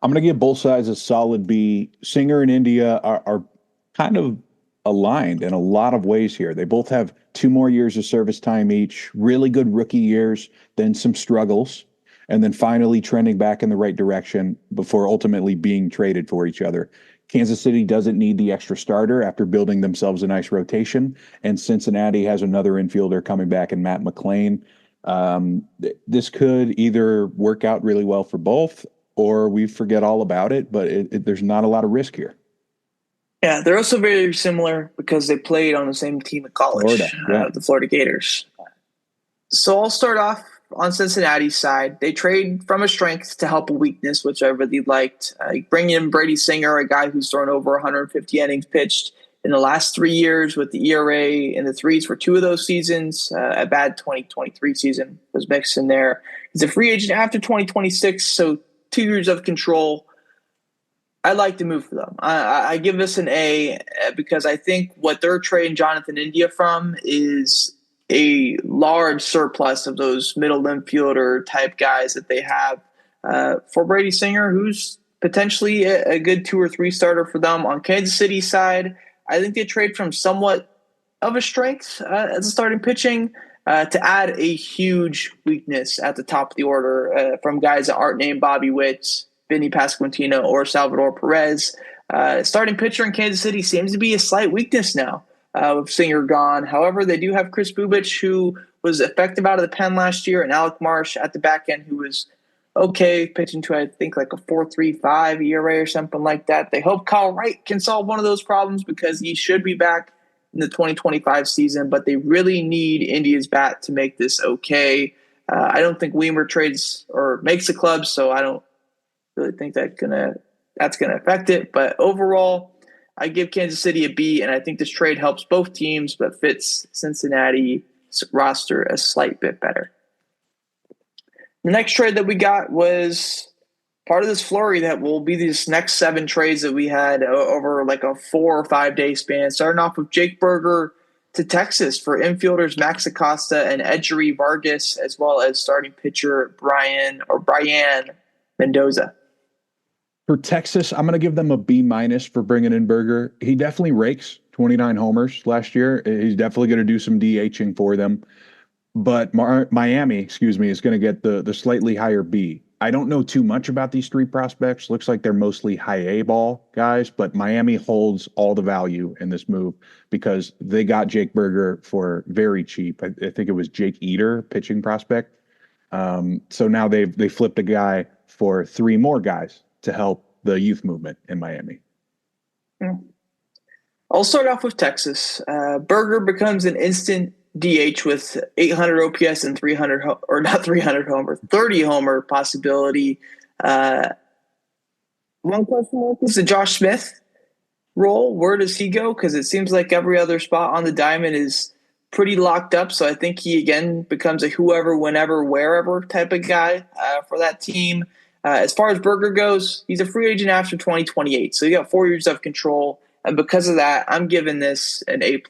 I'm going to give both sides a solid B. Singer and India are kind of aligned in a lot of ways here. They both have 2 more years of service time each, really good rookie years, then some struggles, and then finally trending back in the right direction before ultimately being traded for each other. Kansas City doesn't need the extra starter after building themselves a nice rotation, and Cincinnati has another infielder coming back in Matt McLain. This could either work out really well for both, or we forget all about it, but there's not a lot of risk here. Yeah, they're also very similar because they played on the same team at college, the Florida Gators. So I'll start off on Cincinnati's side. They trade from a strength to help a weakness, which I really liked. Bring in Brady Singer, a guy who's thrown over 150 innings pitched in the last 3 years with the ERA in the threes for 2 of those seasons. A bad 2023 season was mixed in there. He's a free agent after 2026, so 2 years of control. I like the move for them. I give this an A because I think what they're trading Jonathan India from is a large surplus of those middle infielder type guys that they have for Brady Singer, who's potentially a good 2 or 3 starter for them. On Kansas City side, I think they trade from somewhat of a strength as a starting pitching to add a huge weakness at the top of the order from guys that aren't named Bobby Witt, Vinny Pasquantino, or Salvador Perez. Starting pitcher in Kansas City seems to be a slight weakness now with Singer gone. However, they do have Chris Bubich, who was effective out of the pen last year, and Alec Marsh at the back end, who was okay, pitching to, I think, like a 4.35 ERA or something like that. They hope Kyle Wright can solve one of those problems because he should be back in the 2025 season, but they really need India's bat to make this okay. I don't think Weimer trades or makes the club, so I don't really think that's going to that's going to affect it. But overall, I give Kansas City a B, and I think this trade helps both teams, but fits Cincinnati's roster a slight bit better. The next trade that we got was part of this flurry that will be these next 7 trades that we had over like a 4 or 5 day span, starting off with Jake Berger to Texas for infielders Max Acosta and Edgery Vargas, as well as starting pitcher Brian Mendoza. For Texas, I'm going to give them a B- for bringing in Berger. He definitely rakes 29 homers last year. He's definitely going to do some DHing for them. But Miami, is going to get the slightly higher B. I don't know too much about these 3 prospects. Looks like they're mostly high A ball guys, but Miami holds all the value in this move because they got Jake Berger for very cheap. I think it was Jake Eater, pitching prospect. So now they flipped a guy for 3 more guys to help the youth movement in Miami. I'll start off with Texas. Berger becomes an instant DH with 800 OPS and 30 homer possibility. One question is the Josh Smith role. Where does he go? Because it seems like every other spot on the diamond is pretty locked up. So I think he again becomes a whoever, whenever, wherever type of guy for that team. As far as Berger goes, he's a free agent after 2028. So you got 4 years of control. And because of that, I'm giving this an A+.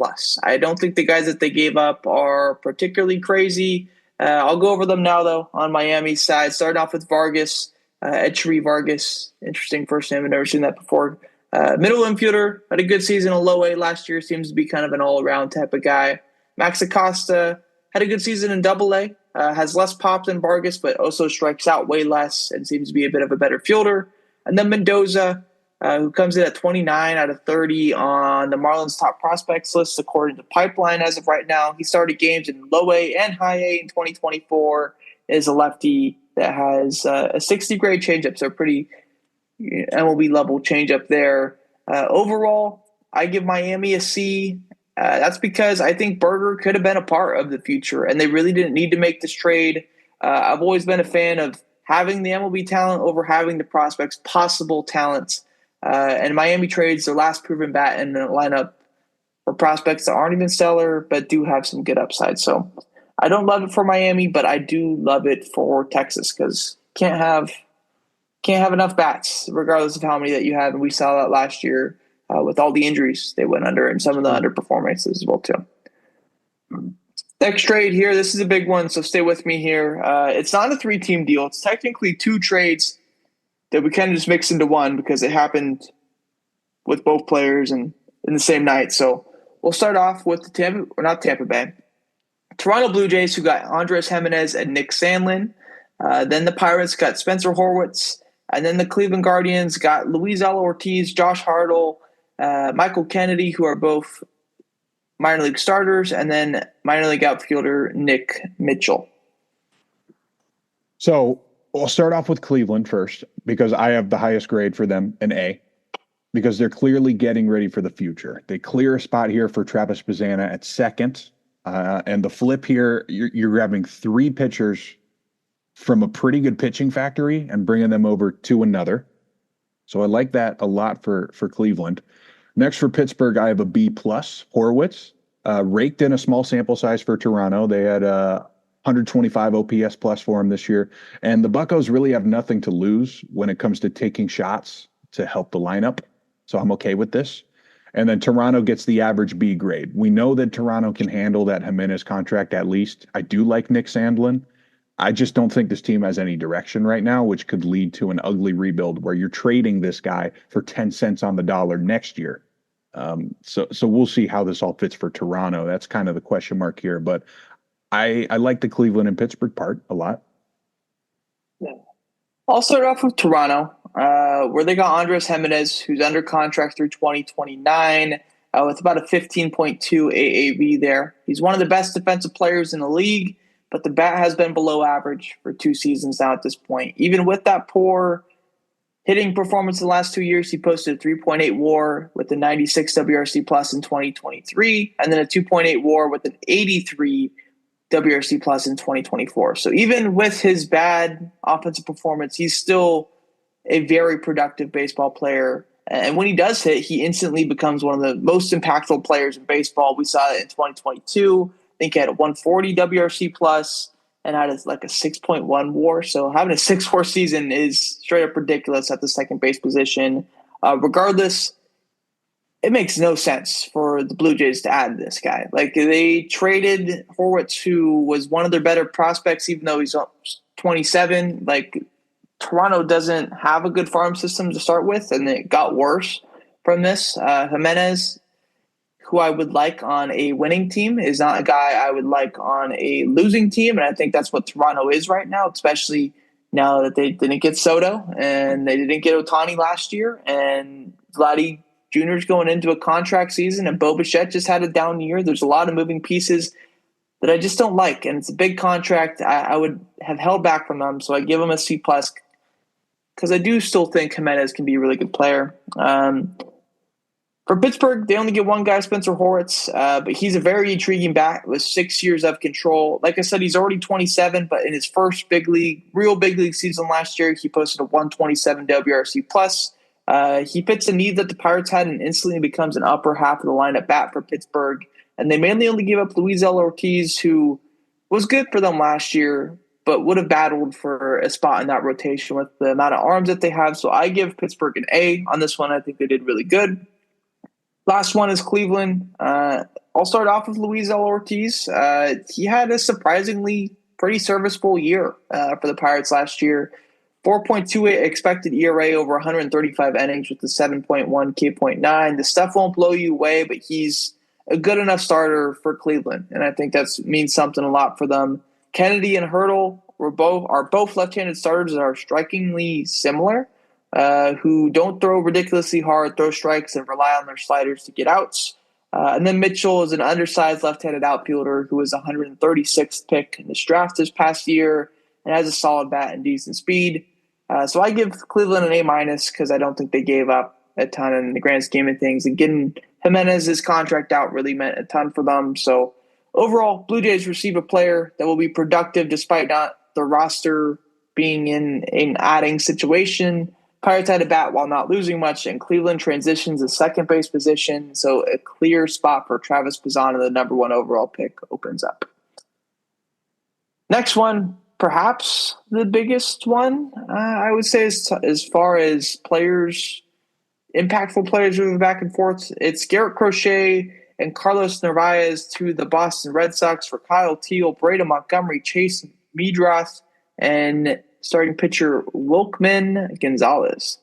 I don't think the guys that they gave up are particularly crazy. I'll go over them now, though, on Miami's side. Starting off with Vargas, Edgery Vargas. Interesting first name. I've never seen that before. Middle infielder, had a good season, a low A last year. Seems to be kind of an all-around type of guy. Max Acosta had a good season in Double A. Has less pop than Vargas, but also strikes out way less and seems to be a bit of a better fielder. And then Mendoza, who comes in at 29 out of 30 on the Marlins top prospects list, according to Pipeline as of right now. He started games in low A and high A in 2024, is a lefty that has a 60 grade changeup, so pretty MLB level changeup there. Overall, I give Miami a C. That's because I think Berger could have been a part of the future, and they really didn't need to make this trade. I've always been a fan of having the MLB talent over having the prospects' possible talents. And Miami trades their last proven bat in the lineup for prospects that aren't even stellar, but do have some good upside. So I don't love it for Miami, but I do love it for Texas because can't have enough bats, regardless of how many that you have. And we saw that last year with all the injuries they went under and some of the underperformances as well too. Next trade here, this is a big one, so stay with me here. It's not a 3-team deal. It's technically 2 trades that we kind of just mix into one because it happened with both players and in the same night. So we'll start off with the Tampa Bay. Toronto Blue Jays, who got Andres Gimenez and Nick Sandlin. Then the Pirates got Spencer Horwitz. And then the Cleveland Guardians got Luisel Ortiz, Josh Hartle, Michael Kennedy, who are both minor league starters, and then minor league outfielder Nick Mitchell. So I'll start off with Cleveland first because I have the highest grade for them, an A, because they're clearly getting ready for the future. They clear a spot here for Travis Bazzana at second. And the flip here, you're grabbing 3 pitchers from a pretty good pitching factory and bringing them over to another. So I like that a lot for Cleveland. Next for Pittsburgh, I have a B+. Horwitz raked in a small sample size for Toronto. They had 125 OPS plus for him this year. And the Buccos really have nothing to lose when it comes to taking shots to help the lineup. So I'm okay with this. And then Toronto gets the average B grade. We know that Toronto can handle that Gimenez contract at least. I do like Nick Sandlin. I just don't think this team has any direction right now, which could lead to an ugly rebuild where you're trading this guy for 10 cents on the dollar next year. So we'll see how this all fits for Toronto. That's kind of the question mark here. But I like the Cleveland and Pittsburgh part a lot. Yeah. I'll start off with Toronto, where they got Andres Gimenez, who's under contract through 2029, with about a 15.2 AAV there. He's one of the best defensive players in the league, but the bat has been below average for 2 seasons now at this point. Even with that poor hitting performance in the last 2 years, he posted a 3.8 WAR with a 96 WRC plus in 2023, and then a 2.8 WAR with an 83 WRC plus in 2024. So even with his bad offensive performance, he's still a very productive baseball player. And when he does hit, he instantly becomes one of the most impactful players in baseball. We saw it in 2022. I think he had a 140 WRC plus and had like a 6.1 WAR. So having a 6 WAR season is straight up ridiculous at the second base position. Regardless, it makes no sense for the Blue Jays to add this guy. Like, they traded Horwitz, who was one of their better prospects, even though he's 27. Like, Toronto doesn't have a good farm system to start with, and it got worse from this. Gimenez, who I would like on a winning team, is not a guy I would like on a losing team, and I think that's what Toronto is right now, especially now that they didn't get Soto and they didn't get Ohtani last year, and Vladdy Jr.'s going into a contract season, and Bo Bichette just had a down year. There's a lot of moving pieces that I just don't like, and it's a big contract. I would have held back from them, so I give him a C+, because I do still think Gimenez can be a really good player. For Pittsburgh, they only get one guy, Spencer Horwitz, but he's a very intriguing bat with 6 years of control. Like I said, he's already 27, but in his first real big league season last year, he posted a 127 WRC plus. He fits a need that the Pirates had and instantly becomes an upper half of the lineup bat for Pittsburgh. And they mainly only gave up Luis Ortiz, who was good for them last year, but would have battled for a spot in that rotation with the amount of arms that they have. So I give Pittsburgh an A on this one. I think they did really good. Last one is Cleveland. I'll start off with Luis Ortiz. He had a surprisingly pretty serviceable year for the Pirates last year. 4.28 expected ERA over 135 innings with the 7.1 K.9. The stuff won't blow you away, but he's a good enough starter for Cleveland, and I think that means something a lot for them. Kennedy and Hurdle are both left-handed starters that are strikingly similar, who don't throw ridiculously hard, throw strikes, and rely on their sliders to get outs. And then Mitchell is an undersized left-handed outfielder who was 136th pick in this draft this past year and has a solid bat and decent speed. So I give Cleveland an A- because I don't think they gave up a ton in the grand scheme of things. And getting Gimenez's contract out really meant a ton for them. So overall, Blue Jays receive a player that will be productive despite not the roster being in an adding situation. Pirates had a bat while not losing much, and Cleveland transitions the second base position. So a clear spot for Travis Pisano, the number 1 overall pick, opens up. Next one, perhaps the biggest one, I would say, as far as players, impactful players moving back and forth. It's Garrett Crochet and Carlos Narvaez to the Boston Red Sox for Kyle Teel, Braden Montgomery, Chase Medrath, and starting pitcher Wilkman Gonzalez.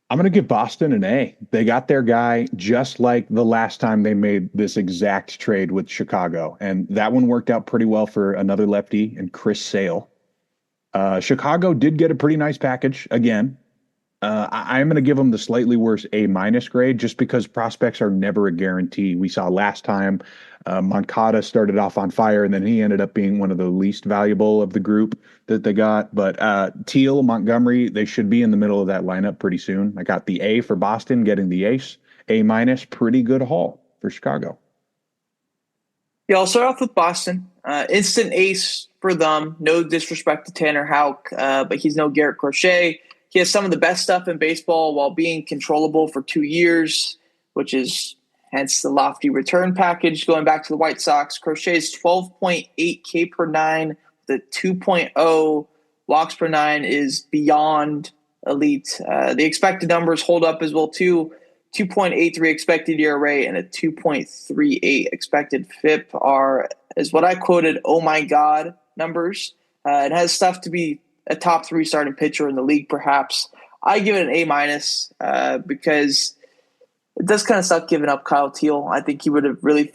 I'm going to give Boston an A. They got their guy just like the last time they made this exact trade with Chicago. And that one worked out pretty well for another lefty and Chris Sale. Chicago did get a pretty nice package again. I'm going to give them the slightly worse A- grade just because prospects are never a guarantee. We saw last time Moncada started off on fire, and then he ended up being one of the least valuable of the group that they got. But Teel, Montgomery, they should be in the middle of that lineup pretty soon. I got the A for Boston, getting the ace. A-, pretty good haul for Chicago. Yeah, I'll start off with Boston. Instant ace for them. No disrespect to Tanner Houck, but he's no Garrett Crochet. He has some of the best stuff in baseball while being controllable for 2 years, which is hence the lofty return package. Going back to the White Sox, Crochet's 12.8 K per 9, the 2.0 walks per 9 is beyond elite. The expected numbers hold up as well too. 2.83 expected ERA and a 2.38 expected FIP is what I quoted, oh my God, numbers. It has stuff to be a top 3 starting pitcher in the league, perhaps. I give it an A- because it does kind of suck giving up Kyle Teel. I think he would have really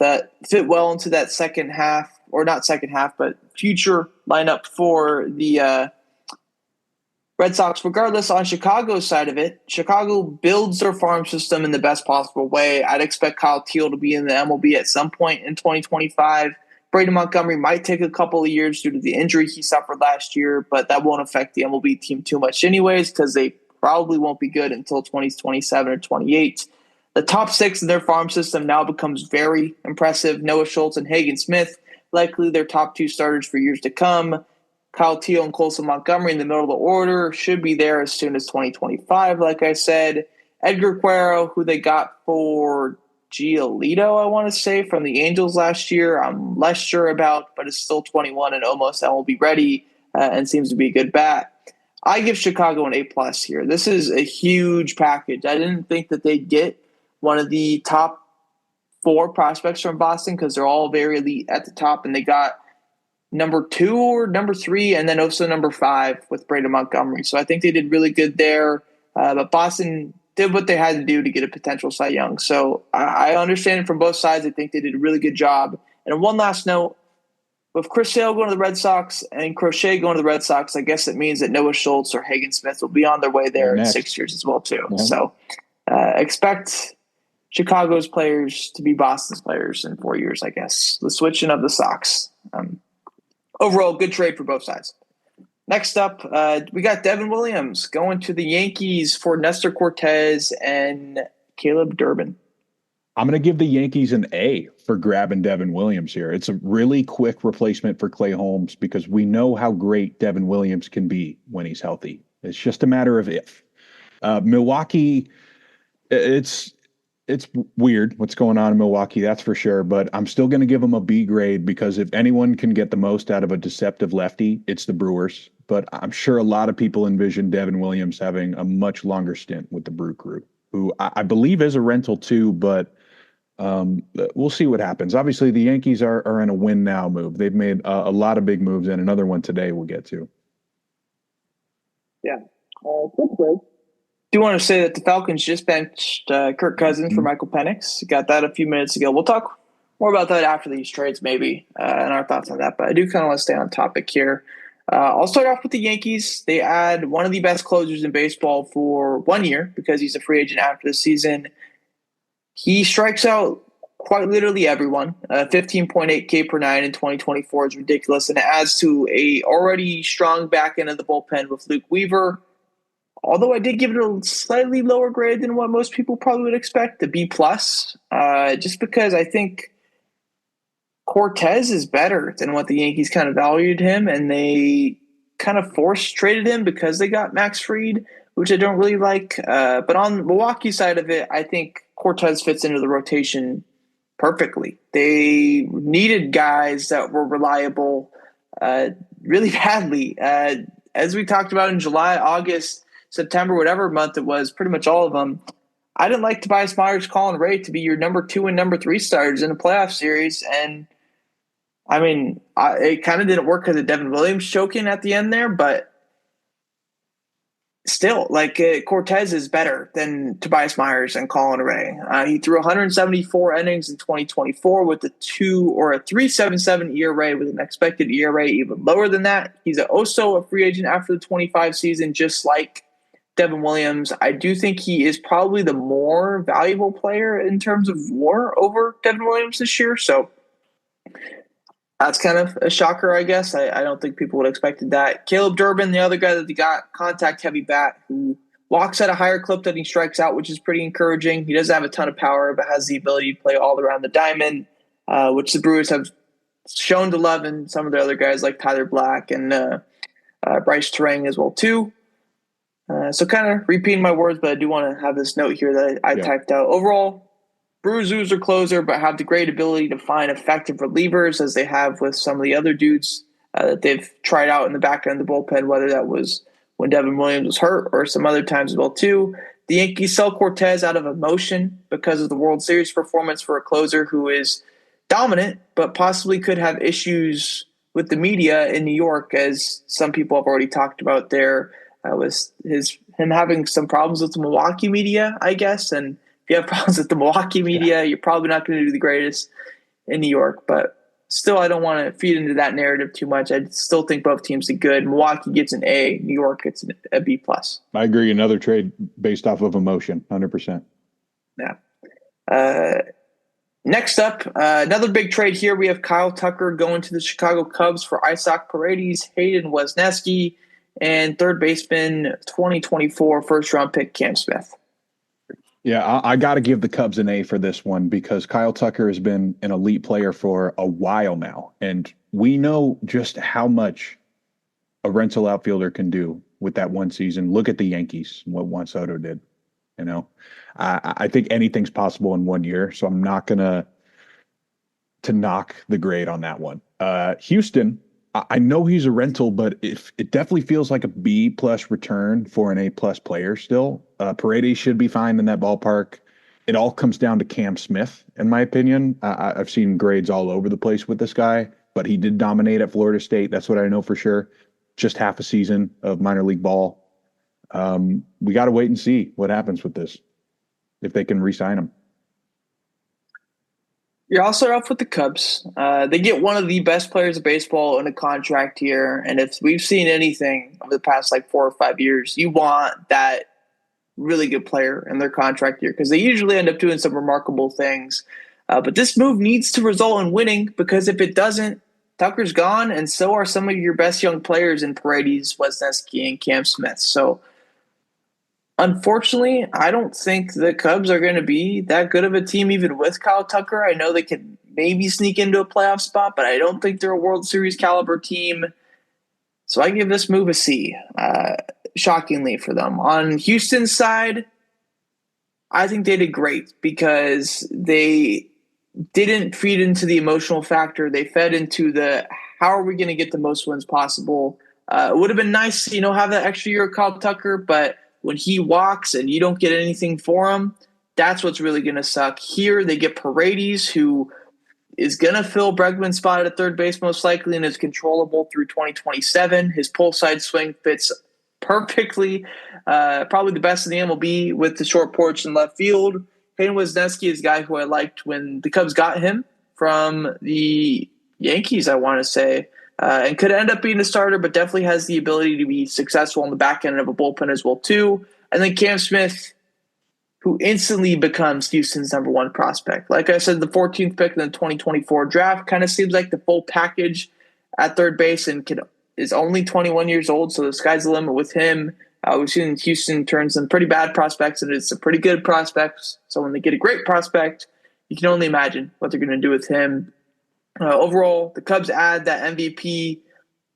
fit well into that second half, or not second half, but future lineup for the Red Sox. Regardless, on Chicago's side of it, Chicago builds their farm system in the best possible way. I'd expect Kyle Teel to be in the MLB at some point in 2025. Braden Montgomery might take a couple of years due to the injury he suffered last year, but that won't affect the MLB team too much anyways because they probably won't be good until 2027 or 28. The top 6 in their farm system now becomes very impressive. Noah Schultz and Hagen Smith, likely their top 2 starters for years to come. Kyle Teel and Colson Montgomery in the middle of the order should be there as soon as 2025, like I said. Edgar Cuero, who they got for Giolito, I want to say, from the Angels last year. I'm less sure about, but is still 21 and almost MLB ready and seems to be a good bat. I give Chicago an A+ here. This is a huge package. I didn't think that they'd get one of the top 4 prospects from Boston because they're all very elite at the top, and they got number 2 or number 3, and then also number 5 with Braden Montgomery. So I think they did really good there. But Boston did what they had to do to get a potential Cy Young. So I understand it from both sides. I think they did a really good job. And one last note, with Chris Sale going to the Red Sox and Crochet going to the Red Sox, I guess it means that Noah Schultz or Hagen Smith will be on their way there in 6 years as well, too. Yeah. So expect Chicago's players to be Boston's players in 4 years, I guess. The switching of the Sox. Overall, good trade for both sides. Next up, we got Devin Williams going to the Yankees for Nestor Cortez and Caleb Durbin. I'm going to give the Yankees an A for grabbing Devin Williams here. It's a really quick replacement for Clay Holmes because we know how great Devin Williams can be when he's healthy. It's just a matter of if. Milwaukee, it's weird what's going on in Milwaukee, that's for sure, but I'm still going to give them a B grade because if anyone can get the most out of a deceptive lefty, it's the Brewers. But I'm sure a lot of people envision Devin Williams having a much longer stint with the Brew Crew, who I believe is a rental too, but we'll see what happens. Obviously, the Yankees are in a win now move. They've made a lot of big moves, and another one today we'll get to. Yeah. Do want to say that the Falcons just benched Kirk Cousins for Michael Penix. Got that a few minutes ago. We'll talk more about that after these trades, maybe, and our thoughts on that. But I do kind of want to stay on topic here. I'll start off with the Yankees. They add one of the best closers in baseball for 1 year because he's a free agent after the season. He strikes out quite literally everyone. 15.8 K per nine in 2024 is ridiculous, and it adds to a already strong back end of the bullpen with Luke Weaver. Although I did give it a slightly lower grade than what most people probably would expect, a B+, just because I think Cortez is better than what the Yankees kind of valued him, and they kind of forced traded him because they got Max Fried, which I don't really like. But on the Milwaukee side of it, I think Cortez fits into the rotation perfectly. They needed guys that were reliable really badly. As we talked about in July, August, September, whatever month it was, pretty much all of them. I didn't like Tobias Myers, Colin Ray to be your number 2 and number 3 starters in a playoff series. And I mean, it kind of didn't work because of Devin Williams choking at the end there, but still, Cortez is better than Tobias Myers and Colin Ray. He threw 174 innings in 2024 with a 3.77 ERA with an expected ERA even lower than that. He's also a free agent after the 25 season, just like Devin Williams. I do think he is probably the more valuable player in terms of WAR over Devin Williams this year. So that's kind of a shocker, I guess. I don't think people would have expected that. Caleb Durbin, the other guy that they got, contact-heavy bat, who walks at a higher clip than he strikes out, which is pretty encouraging. He doesn't have a ton of power, but has the ability to play all around the diamond, which the Brewers have shown to love in some of their other guys like Tyler Black and Bryce Terang as well, too. So kind of repeating my words, but I do want to have this note here that I typed out. Overall, Brewers lose their closer, but have the great ability to find effective relievers as they have with some of the other dudes that they've tried out in the back end of the bullpen, whether that was when Devin Williams was hurt or some other times as well, too. The Yankees sell Cortez out of emotion because of the World Series performance for a closer who is dominant, but possibly could have issues with the media in New York, as some people have already talked about there. Was him having some problems with the Milwaukee media, I guess, and if you have problems with the Milwaukee media, you're probably not going to do the greatest in New York. But still, I don't want to feed into that narrative too much. I still think both teams are good. Milwaukee gets an A. New York gets a B+. I agree. Another trade based off of emotion, 100%. Yeah. Next up, another big trade here. We have Kyle Tucker going to the Chicago Cubs for Isaac Paredes, Hayden Wesneski, and third baseman 2024 first-round pick Cam Smith. Yeah, I got to give the Cubs an A for this one because Kyle Tucker has been an elite player for a while now. And we know just how much a rental outfielder can do with that one season. Look at the Yankees, what Juan Soto did. You know, I think anything's possible in 1 year, so I'm not gonna to knock the grade on that one. Houston, I know he's a rental, but if it definitely feels like a B plus return for an A plus player still. Paredes should be fine in that ballpark. It all comes down to Cam Smith, in my opinion. I've seen grades all over the place with this guy, but he did dominate at Florida State. That's what I know for sure. Just half a season of minor league ball. We got to wait and see what happens with this, if they can re-sign him. You're also off with the Cubs. They get one of the best players of baseball in a contract here, and if we've seen anything over the past 4 or 5 years, you want that really good player in their contract year because they usually end up doing some remarkable things. But this move needs to result in winning because if it doesn't, Tucker's gone, and so are some of your best young players in Paredes, Wesneski, and Cam Smith. So, unfortunately, I don't think the Cubs are going to be that good of a team even with Kyle Tucker. I know they can maybe sneak into a playoff spot, but I don't think they're a World Series caliber team. So I give this move a C, shockingly for them. On Houston's side, I think they did great because they didn't feed into the emotional factor. They fed into the how are we going to get the most wins possible. It would have been nice to have that extra year of Kyle Tucker, but when he walks and you don't get anything for him, that's what's really going to suck. Here they get Paredes, who is going to fill Bregman's spot at third base most likely and is controllable through 2027. His pull side swing fits perfectly. Probably the best in the MLB with the short porch in left field. Hayden Wesneski is a guy who I liked when the Cubs got him from the Yankees, I want to say. And could end up being a starter, but definitely has the ability to be successful on the back end of a bullpen as well, too. And then Cam Smith, who instantly becomes Houston's number one prospect. Like I said, the 14th pick in the 2024 draft kind of seems like the full package at third base and is only 21 years old, so the sky's the limit with him. We've seen Houston turn some pretty bad prospects into some pretty good prospects. So when they get a great prospect, you can only imagine what they're going to do with him. Overall, the Cubs add that MVP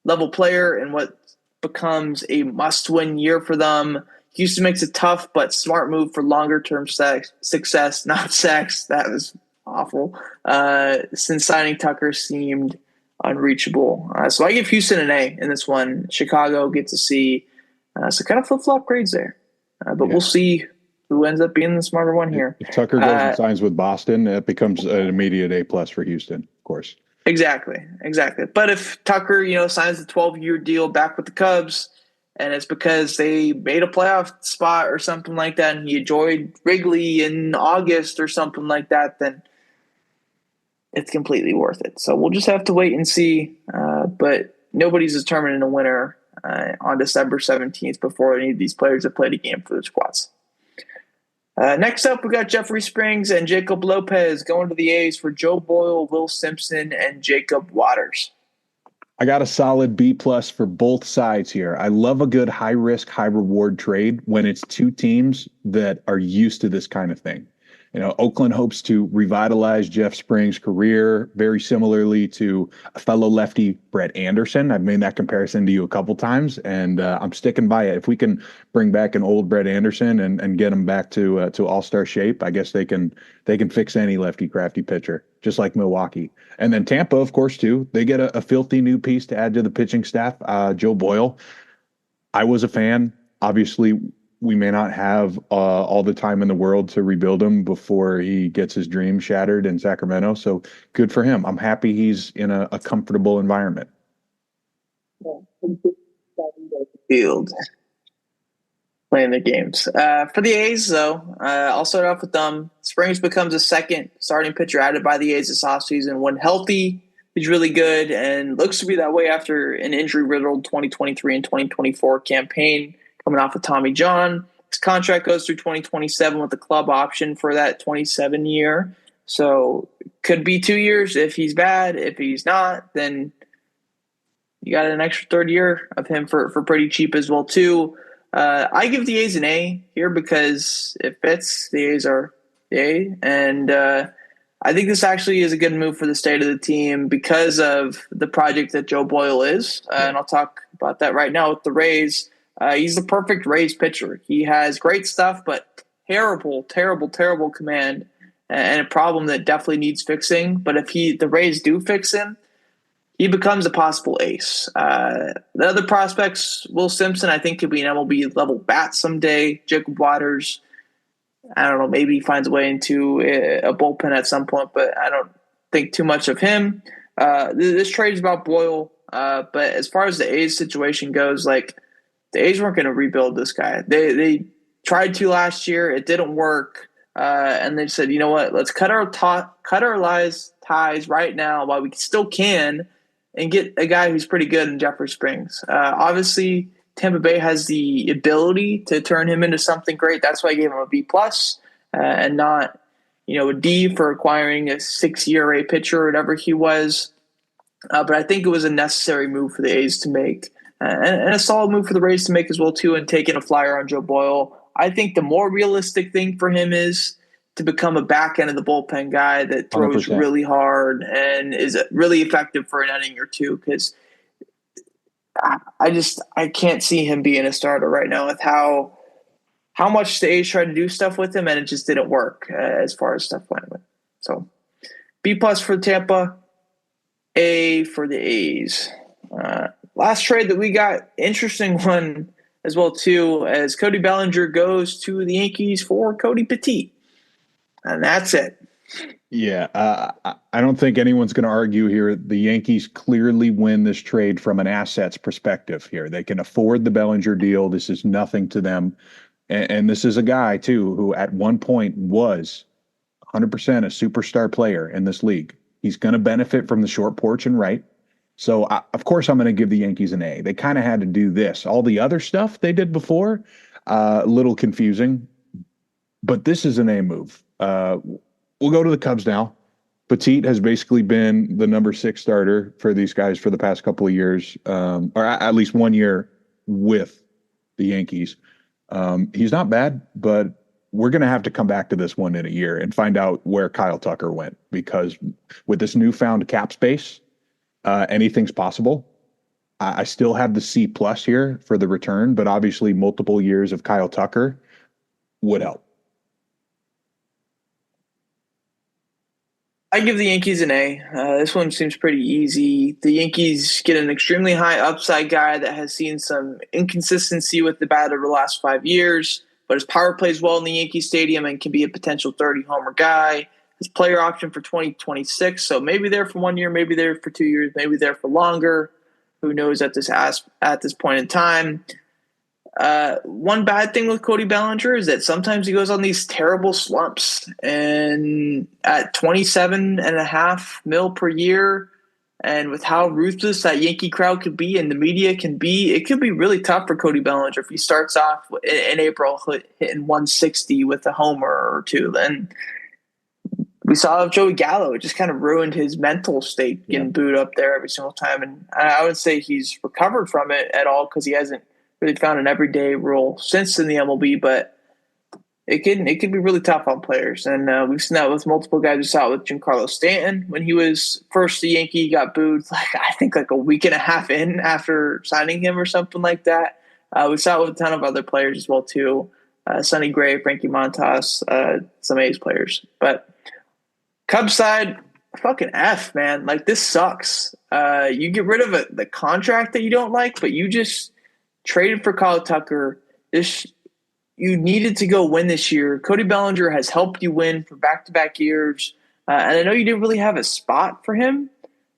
level player in what becomes a must-win year for them. Houston makes a tough but smart move for longer-term success, not sex. That was awful. Since signing Tucker seemed unreachable. So I give Houston an A in this one. Chicago gets a C. So kind of flip-flop grades there. But we'll see who ends up being the smarter one here. If Tucker goes and signs with Boston, it becomes an immediate A+ for Houston, of course. Exactly. But if Tucker, signs the 12-year deal back with the Cubs, and it's because they made a playoff spot or something like that, and he enjoyed Wrigley in August or something like that, then it's completely worth it. So we'll just have to wait and see. But nobody's determining a winner on December 17th before any of these players have played a game for the squads. Next up, we got Jeffrey Springs and Jacob Lopez going to the A's for Joe Boyle, Will Simpson, and Jacob Waters. I got a solid B+ for both sides here. I love a good high risk, high reward trade when it's two teams that are used to this kind of thing. Oakland hopes to revitalize Jeff Springs' career very similarly to a fellow lefty, Brett Anderson. I've made that comparison to you a couple times, and I'm sticking by it. If we can bring back an old Brett Anderson and get him back to all-star shape, I guess they can fix any lefty crafty pitcher, just like Milwaukee. And then Tampa, of course, too. They get a filthy new piece to add to the pitching staff, Joe Boyle. I was a fan. Obviously, we may not have all the time in the world to rebuild him before he gets his dream shattered in Sacramento. So good for him. I'm happy he's in a comfortable environment. Field playing the games. For the A's, though, I'll start off with them. Springs becomes a second starting pitcher added by the A's this offseason. When healthy, he's really good and looks to be that way after an injury-riddled 2023 and 2024 campaign. Coming off of Tommy John. His contract goes through 2027 with the club option for that 27 year. So could be 2 years if he's bad. If he's not, then you got an extra third year of him for pretty cheap as well, too. I give the A's an A here because it fits. The A's are the A. And I think this actually is a good move for the state of the team because of the project that Joe Boyle is. Yeah. And I'll talk about that right now with the Rays. He's the perfect Rays pitcher. He has great stuff, but terrible, terrible, terrible command and a problem that definitely needs fixing. But if the Rays do fix him, he becomes a possible ace. The other prospects, Will Simpson, I think could be an MLB level bat someday. Jacob Waters, I don't know, maybe he finds a way into a bullpen at some point, but I don't think too much of him. This trade is about Boyle, but as far as the A's situation goes, like the A's weren't going to rebuild this guy. They tried to last year, it didn't work, and they said, you know what, let's cut our ties right now while we still can, and get a guy who's pretty good in Jeffrey Springs. Obviously, Tampa Bay has the ability to turn him into something great. That's why I gave him a B plus and not, a D for acquiring a 6 ERA pitcher or whatever he was. But I think it was a necessary move for the A's to make, and a solid move for the Rays to make as well too. And taking a flyer on Joe Boyle, I think the more realistic thing for him is to become a back end of the bullpen guy that throws 100%. really hard and is really effective for an inning or two. Because I can't see him being a starter right now with how much the A's tried to do stuff with him, and it just didn't work as far as stuff went with. So B plus for Tampa, A for the A's. Last trade that we got, interesting one as well too, as Cody Bellinger goes to the Yankees for Cody Petit. And that's it. Yeah, I don't think anyone's going to argue here. The Yankees clearly win this trade from an assets perspective here. They can afford the Bellinger deal. This is nothing to them. And this is a guy, too, who at one point was 100% a superstar player in this league. He's going to benefit from the short porch and right. So, of course, I'm going to give the Yankees an A. They kind of had to do this. All the other stuff they did before, a little confusing. But this is an A move. We'll go to the Cubs now. Petit has basically been the number 6 starter for these guys for the past couple of years, or at least 1 year with the Yankees. He's not bad, but we're going to have to come back to this one in a year and find out where Kyle Tucker went, because with this newfound cap space, anything's possible. I still have the C plus here for the return, but obviously multiple years of Kyle Tucker would help. I give the Yankees an A. This one seems pretty easy. The Yankees get an extremely high upside guy that has seen some inconsistency with the bat over the last 5 years, but his power plays well in the Yankee Stadium and can be a potential 30-homer guy. His player option for 2026, so maybe there for 1 year, maybe there for 2 years, maybe there for longer. Who knows at this point in time. One bad thing with Cody Bellinger is that sometimes he goes on these terrible slumps, and at $27.5 million per year, and with how ruthless that Yankee crowd could be and the media can be, it could be really tough for Cody Bellinger if he starts off in April hitting 160 with a homer or two. Then we saw Joey Gallo. It just kind of ruined his mental state getting booed up there every single time. And I would say he's recovered from it at all because he hasn't really found an everyday role since in the MLB, but it could be really tough on players. And we've seen that with multiple guys. We saw it with Giancarlo Stanton when he was first a Yankee. He got booed I think a week and a half in after signing him or something like that. We saw it with a ton of other players as well too. Sonny Gray, Frankie Montas, some A's players. But Cubs side, fucking F, man. This sucks. You get rid of the contract that you don't like, but you just traded for Kyle Tucker. You needed to go win this year. Cody Bellinger has helped you win for back-to-back years. And I know you didn't really have a spot for him,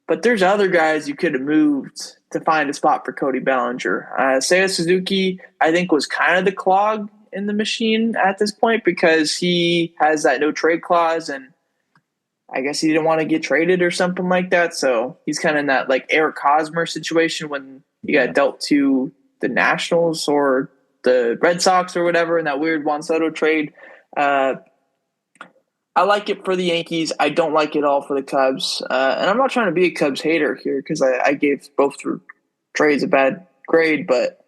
but there's other guys you could have moved to find a spot for Cody Bellinger. Seiya Suzuki, I think, was kind of the clog in the machine at this point because he has that no-trade clause, and I guess he didn't want to get traded or something like that. So he's kind of in that Eric Hosmer situation when he got dealt to the Nationals or the Red Sox or whatever in that weird Juan Soto trade. I like it for the Yankees. I don't like it all for the Cubs. And I'm not trying to be a Cubs hater here because I gave both trades a bad grade, but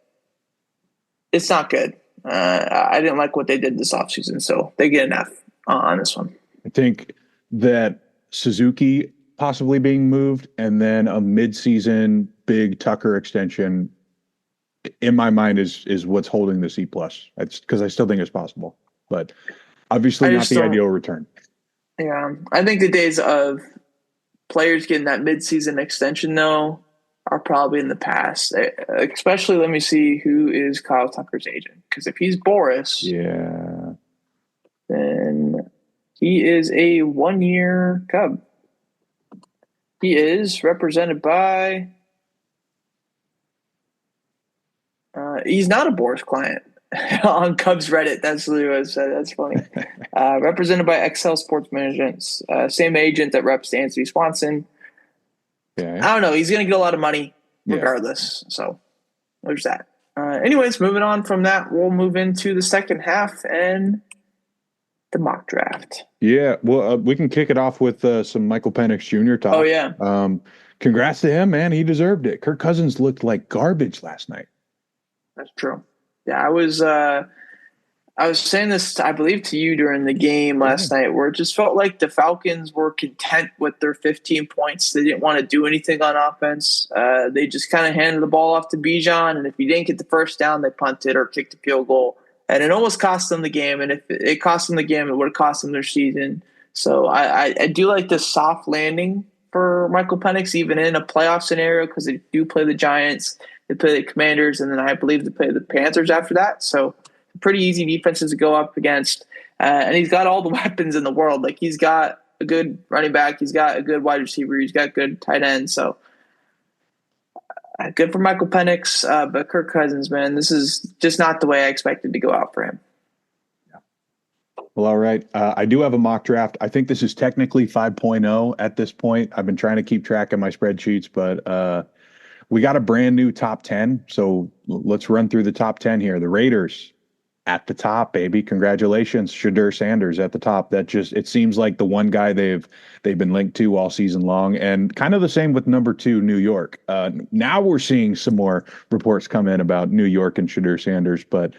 it's not good. I didn't like what they did this offseason, so they get an F on this one. I think that Suzuki possibly being moved and then a midseason big Tucker extension in my mind is what's holding the C plus. That's because I still think it's possible, but obviously I not just the don't. ideal return. Yeah, I think the days of players getting that midseason extension though are probably in the past. Especially, let me see who is Kyle Tucker's agent, because if he's Boris, Yeah. then he is a 1-year Cub. He is represented by. He's not a Boris client on Cubs Reddit. That's literally what it said. That's funny. Represented by Excel Sports Management, same agent that reps Anthony Swanson. Okay. I don't know. He's going to get a lot of money regardless. Yeah. So there's that. Anyways, moving on from that, we'll move into the second half and the mock draft. Yeah, well, we can kick it off with some Michael Penix Jr. talk. Oh, yeah. Congrats to him, man. He deserved it. Kirk Cousins looked like garbage last night. That's true. Yeah, I was saying this, I believe, to you during the game last night, where it just felt like the Falcons were content with their 15 points. They didn't want to do anything on offense. They just kind of handed the ball off to Bijan, and if he didn't get the first down, they punted or kicked a field goal. And it almost cost them the game, and if it cost them the game, it would have cost them their season. So I do like this soft landing for Michael Penix, even in a playoff scenario, because they do play the Giants, they play the Commanders, and then I believe they play the Panthers after that. So pretty easy defenses to go up against. And he's got all the weapons in the world. Like, he's got a good running back. He's got a good wide receiver. He's got good tight end. So good for Michael Penix. But Kirk Cousins, man, this is just not the way I expected to go out for him. Well, all right. I do have a mock draft. I think this is technically 5.0 at this point. I've been trying to keep track of my spreadsheets, but we got a brand new top 10. So let's run through the top 10 here. The Raiders at the top, baby. Congratulations. Shadur Sanders at the top. That just, it seems like the one guy they've been linked to all season long. And kind of the same with number 2, New York. Now we're seeing some more reports come in about New York and Shadur Sanders, but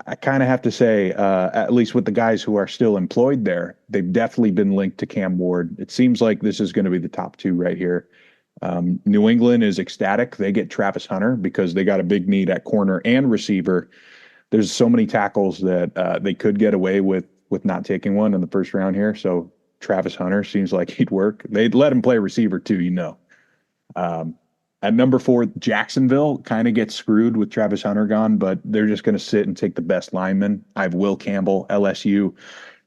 I kind of have to say, at least with the guys who are still employed there, they've definitely been linked to Cam Ward. It seems like this is going to be the top 2 right here. New England is ecstatic. They get Travis Hunter because they got a big need at corner and receiver. There's so many tackles that they could get away with not taking one in the first round here. So Travis Hunter seems like he'd work. They'd let him play receiver too, you know. At number 4, Jacksonville kind of gets screwed with Travis Hunter gone, but they're just going to sit and take the best lineman. I have Will Campbell, LSU.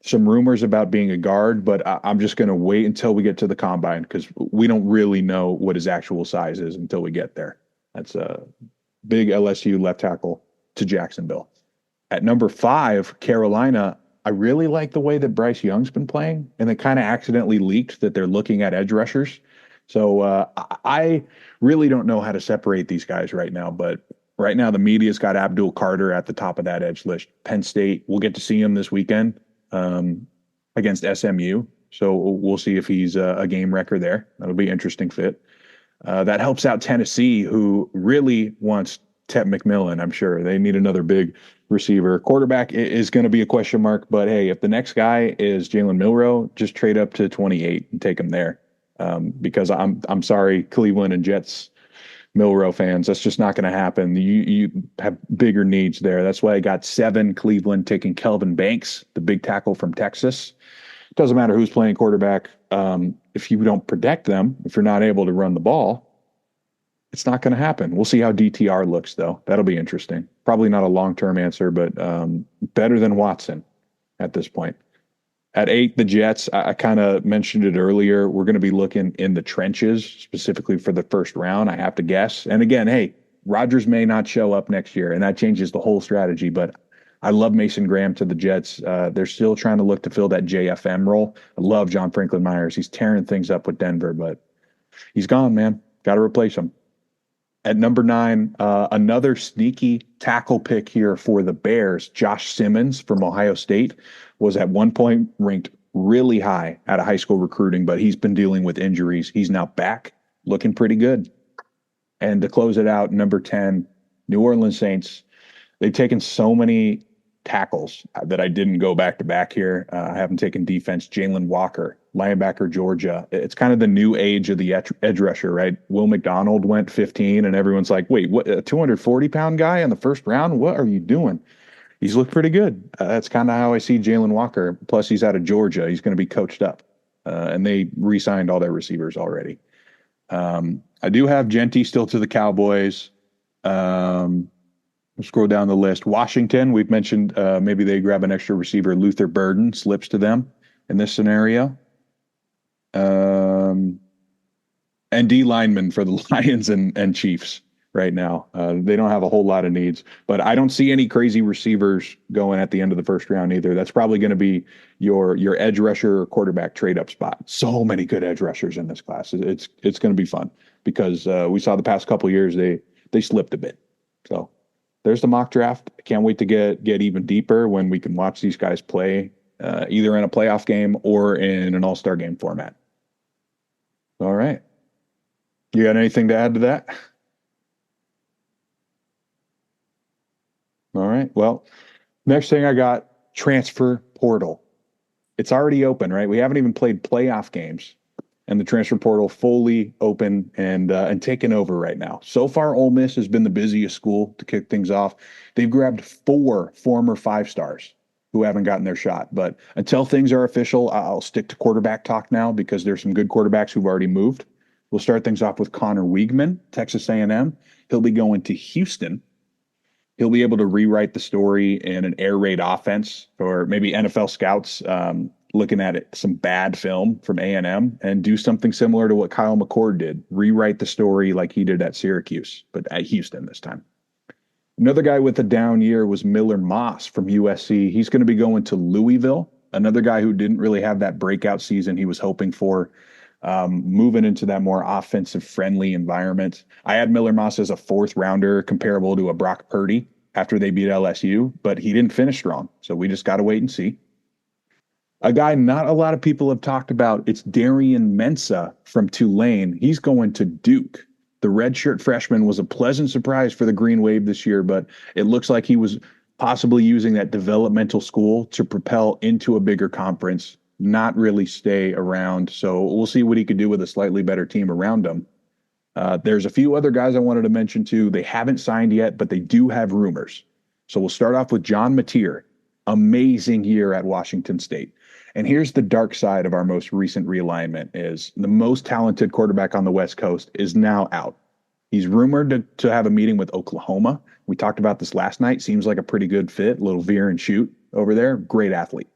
Some rumors about being a guard, but I'm just going to wait until we get to the combine because we don't really know what his actual size is until we get there. That's a big LSU left tackle to Jacksonville. At number 5, Carolina, I really like the way that Bryce Young's been playing, and they kind of accidentally leaked that they're looking at edge rushers. So I really don't know how to separate these guys right now, but right now the media's got Abdul Carter at the top of that edge list. Penn State, we'll get to see him this weekend against SMU. So we'll see if he's a game wrecker there. That'll be an interesting fit. That helps out Tennessee, who really wants Ted McMillan, I'm sure. They need another big receiver. Quarterback is going to be a question mark, but hey, if the next guy is Jalen Milroe, just trade up to 28 and take him there. Because I'm sorry, Cleveland and Jets Milroe fans, that's just not going to happen. You have bigger needs there. That's why I got 7 Cleveland taking Kelvin Banks, the big tackle from Texas. It doesn't matter who's playing quarterback. If you don't protect them, if you're not able to run the ball, it's not going to happen. We'll see how DTR looks, though. That'll be interesting. Probably not a long-term answer, but better than Watson at this point. At 8, the Jets, I kind of mentioned it earlier. We're going to be looking in the trenches, specifically for the first round, I have to guess. And again, hey, Rodgers may not show up next year, and that changes the whole strategy. But I love Mason Graham to the Jets. They're still trying to look to fill that JFM role. I love John Franklin Myers. He's tearing things up with Denver, but he's gone, man. Got to replace him. At number 9, another sneaky tackle pick here for the Bears. Josh Simmons from Ohio State was at one point ranked really high out of high school recruiting, but he's been dealing with injuries. He's now back, looking pretty good. And to close it out, number 10, New Orleans Saints. They've taken so many tackles that I didn't go back to back here. I haven't taken defense. Jalen Walker linebacker, Georgia. It's kind of the new age of the edge rusher, right? Will McDonald went 15, and everyone's like, wait, what? A 240-pound guy in the first round? What are you doing? He's looked pretty good. That's kind of how I see Jalen Walker. Plus, he's out of Georgia. He's going to be coached up. And they re-signed all their receivers already. I do have Genty still to the Cowboys. Scroll down the list. Washington, we've mentioned maybe they grab an extra receiver. Luther Burden slips to them in this scenario. And D lineman for the Lions and Chiefs right now. They don't have a whole lot of needs, but I don't see any crazy receivers going at the end of the first round either. That's probably going to be your edge rusher or quarterback trade up spot. So many good edge rushers in this class. It's going to be fun because we saw the past couple of years they slipped a bit. So there's the mock draft. I can't wait to get even deeper when we can watch these guys play either in a playoff game or in an all-star game format. All right. You got anything to add to that? All right. Well, next thing I got, transfer portal. It's already open, right? We haven't even played playoff games, and the transfer portal fully open and taken over right now. So far, Ole Miss has been the busiest school to kick things off. They've grabbed 4 former 5-stars who haven't gotten their shot. But until things are official, I'll stick to quarterback talk now because there's some good quarterbacks who've already moved. We'll start things off with Connor Wiegman, Texas A&M. He'll be going to Houston. He'll be able to rewrite the story in an air raid offense, or maybe NFL scouts looking at some bad film from A&M and do something similar to what Kyle McCord did, rewrite the story like he did at Syracuse, but at Houston this time. Another guy with a down year was Miller Moss from USC. He's going to be going to Louisville, another guy who didn't really have that breakout season he was hoping for, moving into that more offensive-friendly environment. I had Miller Moss as a 4th-rounder comparable to a Brock Purdy after they beat LSU, but he didn't finish strong, so we just got to wait and see. A guy not a lot of people have talked about, it's Darian Mensah from Tulane. He's going to Duke. The redshirt freshman was a pleasant surprise for the Green Wave this year, but it looks like he was possibly using that developmental school to propel into a bigger conference, not really stay around. So we'll see what he could do with a slightly better team around him. There's a few other guys I wanted to mention too. They haven't signed yet, but they do have rumors. So we'll start off with John Mateer. Amazing year at Washington State. And here's the dark side of our most recent realignment is the most talented quarterback on the West Coast is now out. He's rumored to have a meeting with Oklahoma. We talked about this last night. Seems like a pretty good fit. Little veer and shoot over there. Great athlete.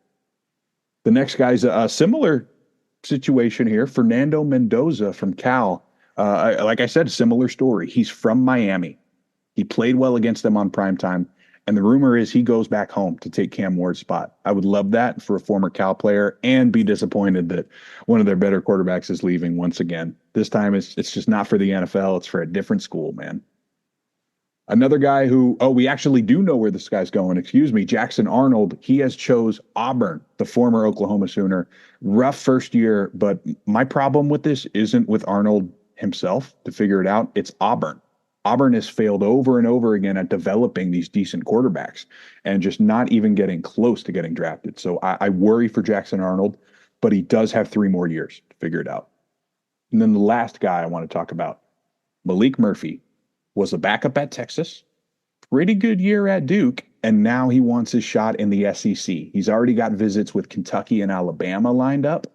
The next guy's a similar situation here. Fernando Mendoza from Cal. Like I said, similar story. He's from Miami. He played well against them on primetime. And the rumor is he goes back home to take Cam Ward's spot. I would love that for a former Cal player and be disappointed that one of their better quarterbacks is leaving once again. This time it's just not for the NFL. It's for a different school, man. Another guy who, we actually do know where this guy's going. Jackson Arnold. He has chose Auburn, the former Oklahoma Sooner. Rough first year, but my problem with this isn't with Arnold himself to figure it out. It's Auburn. Auburn has failed over and over again at developing these decent quarterbacks and just not even getting close to getting drafted. So I worry for Jackson Arnold, but he does have 3 more years to figure it out. And then the last guy I want to talk about, Malik Murphy, was a backup at Texas, pretty good year at Duke, and now he wants his shot in the SEC. He's already got visits with Kentucky and Alabama lined up.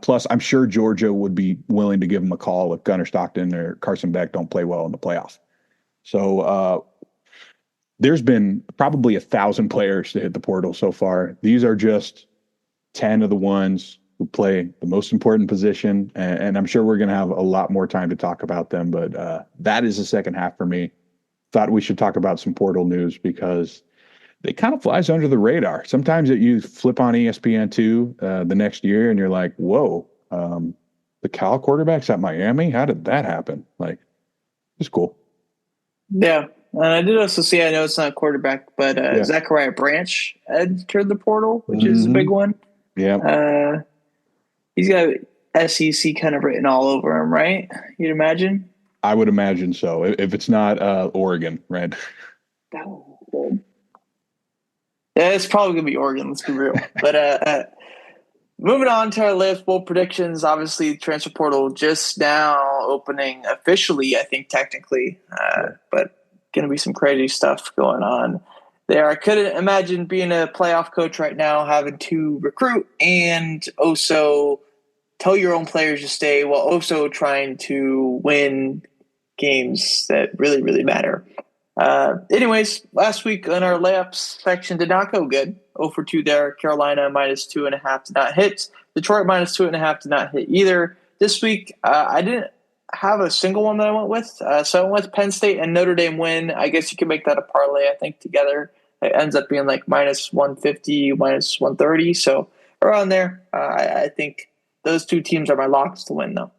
Plus, I'm sure Georgia would be willing to give him a call if Gunnar Stockton or Carson Beck don't play well in the playoff. So there's been probably 1,000 players to hit the portal so far. These are just 10 of the ones who play the most important position, and I'm sure we're going to have a lot more time to talk about them, but that is the second half for me. Thought we should talk about some portal news because it kind of flies under the radar. Sometimes you flip on ESPN2 the next year and you're like, whoa, the Cal quarterback's at Miami? How did that happen? Like, it's cool. Yeah. And I did also see, I know it's not a quarterback, but Zachariah Branch entered the portal, which is a big one. Yeah. He's got SEC kind of written all over him, right? You'd imagine? I would imagine so. If it's not Oregon, right? Yeah, it's probably going to be Oregon, let's be real. But Moving on to our layups bowl predictions. Obviously, transfer portal just now opening officially, I think technically, but going to be some crazy stuff going on there. I couldn't imagine being a playoff coach right now, having to recruit and also tell your own players to stay while also trying to win games that really, really matter. Anyways, last week on our layups section did not go good. 0 for 2 there. Carolina -2.5 did not hit. Detroit -2.5 did not hit either. This week, I didn't have a single one that I went with. So I went with Penn State and Notre Dame win. I guess you can make that a parlay, I think, together. It ends up being like -150, -130. So around there, I think those two teams are my locks to win, though.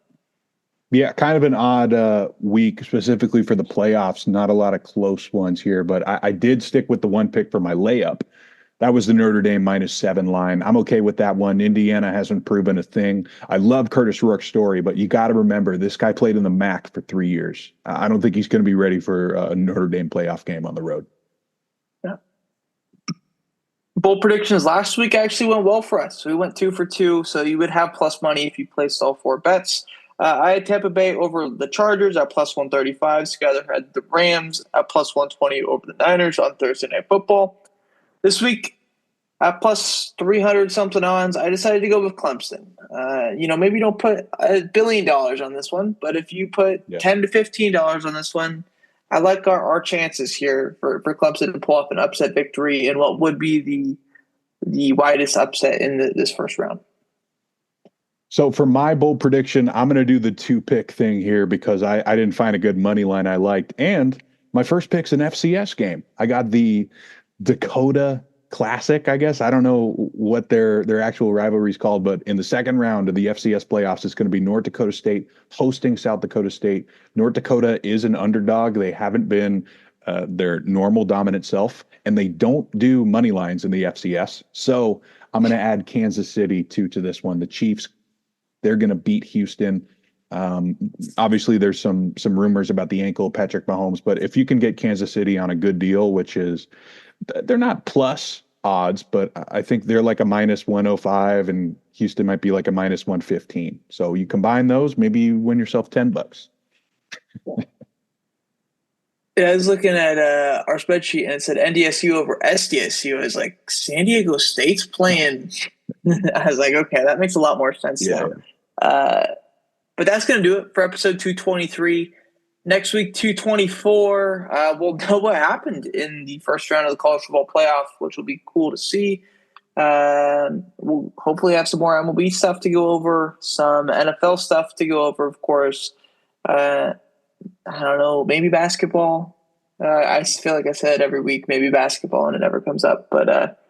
Yeah, kind of an odd week, specifically for the playoffs. Not a lot of close ones here, but I did stick with the one pick for my layup. That was the Notre Dame -7 line. I'm okay with that one. Indiana hasn't proven a thing. I love Curtis Rourke's story, but you got to remember this guy played in the MAC for 3 years. I don't think he's going to be ready for a Notre Dame playoff game on the road. Yeah. Bowl predictions last week actually went well for us. We went 2 for 2, so you would have plus money if you placed all 4 bets. I had Tampa Bay over the Chargers at +135. Skyler had the Rams at +120 over the Niners on Thursday Night Football. This week, at +300 something odds, I decided to go with Clemson. Maybe don't put $1 billion on this one, but if you put $10 to $15 on this one, I like our chances here for Clemson to pull off an upset victory in what would be the widest upset in this first round. So for my bold prediction, I'm going to do the 2-pick thing here because I didn't find a good money line I liked. And my first pick's an FCS game. I got the Dakota Classic, I guess. I don't know what their actual rivalry is called, but in the second round of the FCS playoffs, it's going to be North Dakota State hosting South Dakota State. North Dakota is an underdog. They haven't been their normal dominant self, and they don't do money lines in the FCS. So I'm going to add Kansas City to this one. The Chiefs, they're going to beat Houston. Obviously, there's some rumors about the ankle of Patrick Mahomes, but if you can get Kansas City on a good deal, which is they're not plus odds, but I think they're like a -105, and Houston might be like a -115. So you combine those, maybe you win yourself $10. Yeah, I was looking at our spreadsheet and it said NDSU over SDSU. I was like, San Diego State's playing. I was like, okay, that makes a lot more sense now. But that's going to do it for episode 223. Next week, 224, we'll know what happened in the first round of the college football playoff, which will be cool to see. We'll hopefully have some more MLB stuff to go over, some NFL stuff to go over, of course. I don't know, maybe basketball. I feel like I said every week, maybe basketball, and it never comes up. But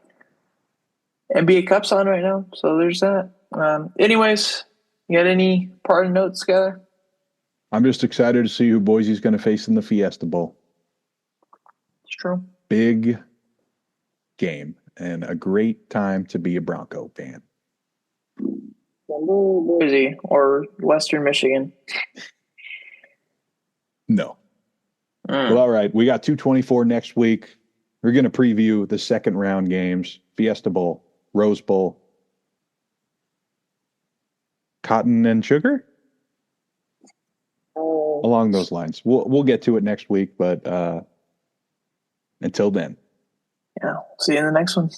NBA Cup's on right now, so there's that. Anyways, you got any parting notes, Skyler? I'm just excited to see who Boise's going to face in the Fiesta Bowl. It's true. Big game and a great time to be a Bronco fan. Boise or Western Michigan? No. Well, all right. We got 224 next week. We're going to preview the second round games, Fiesta Bowl, Rose Bowl, Cotton and Sugar. Along those lines. We'll get to it next week, but until then. Yeah. See you in the next one.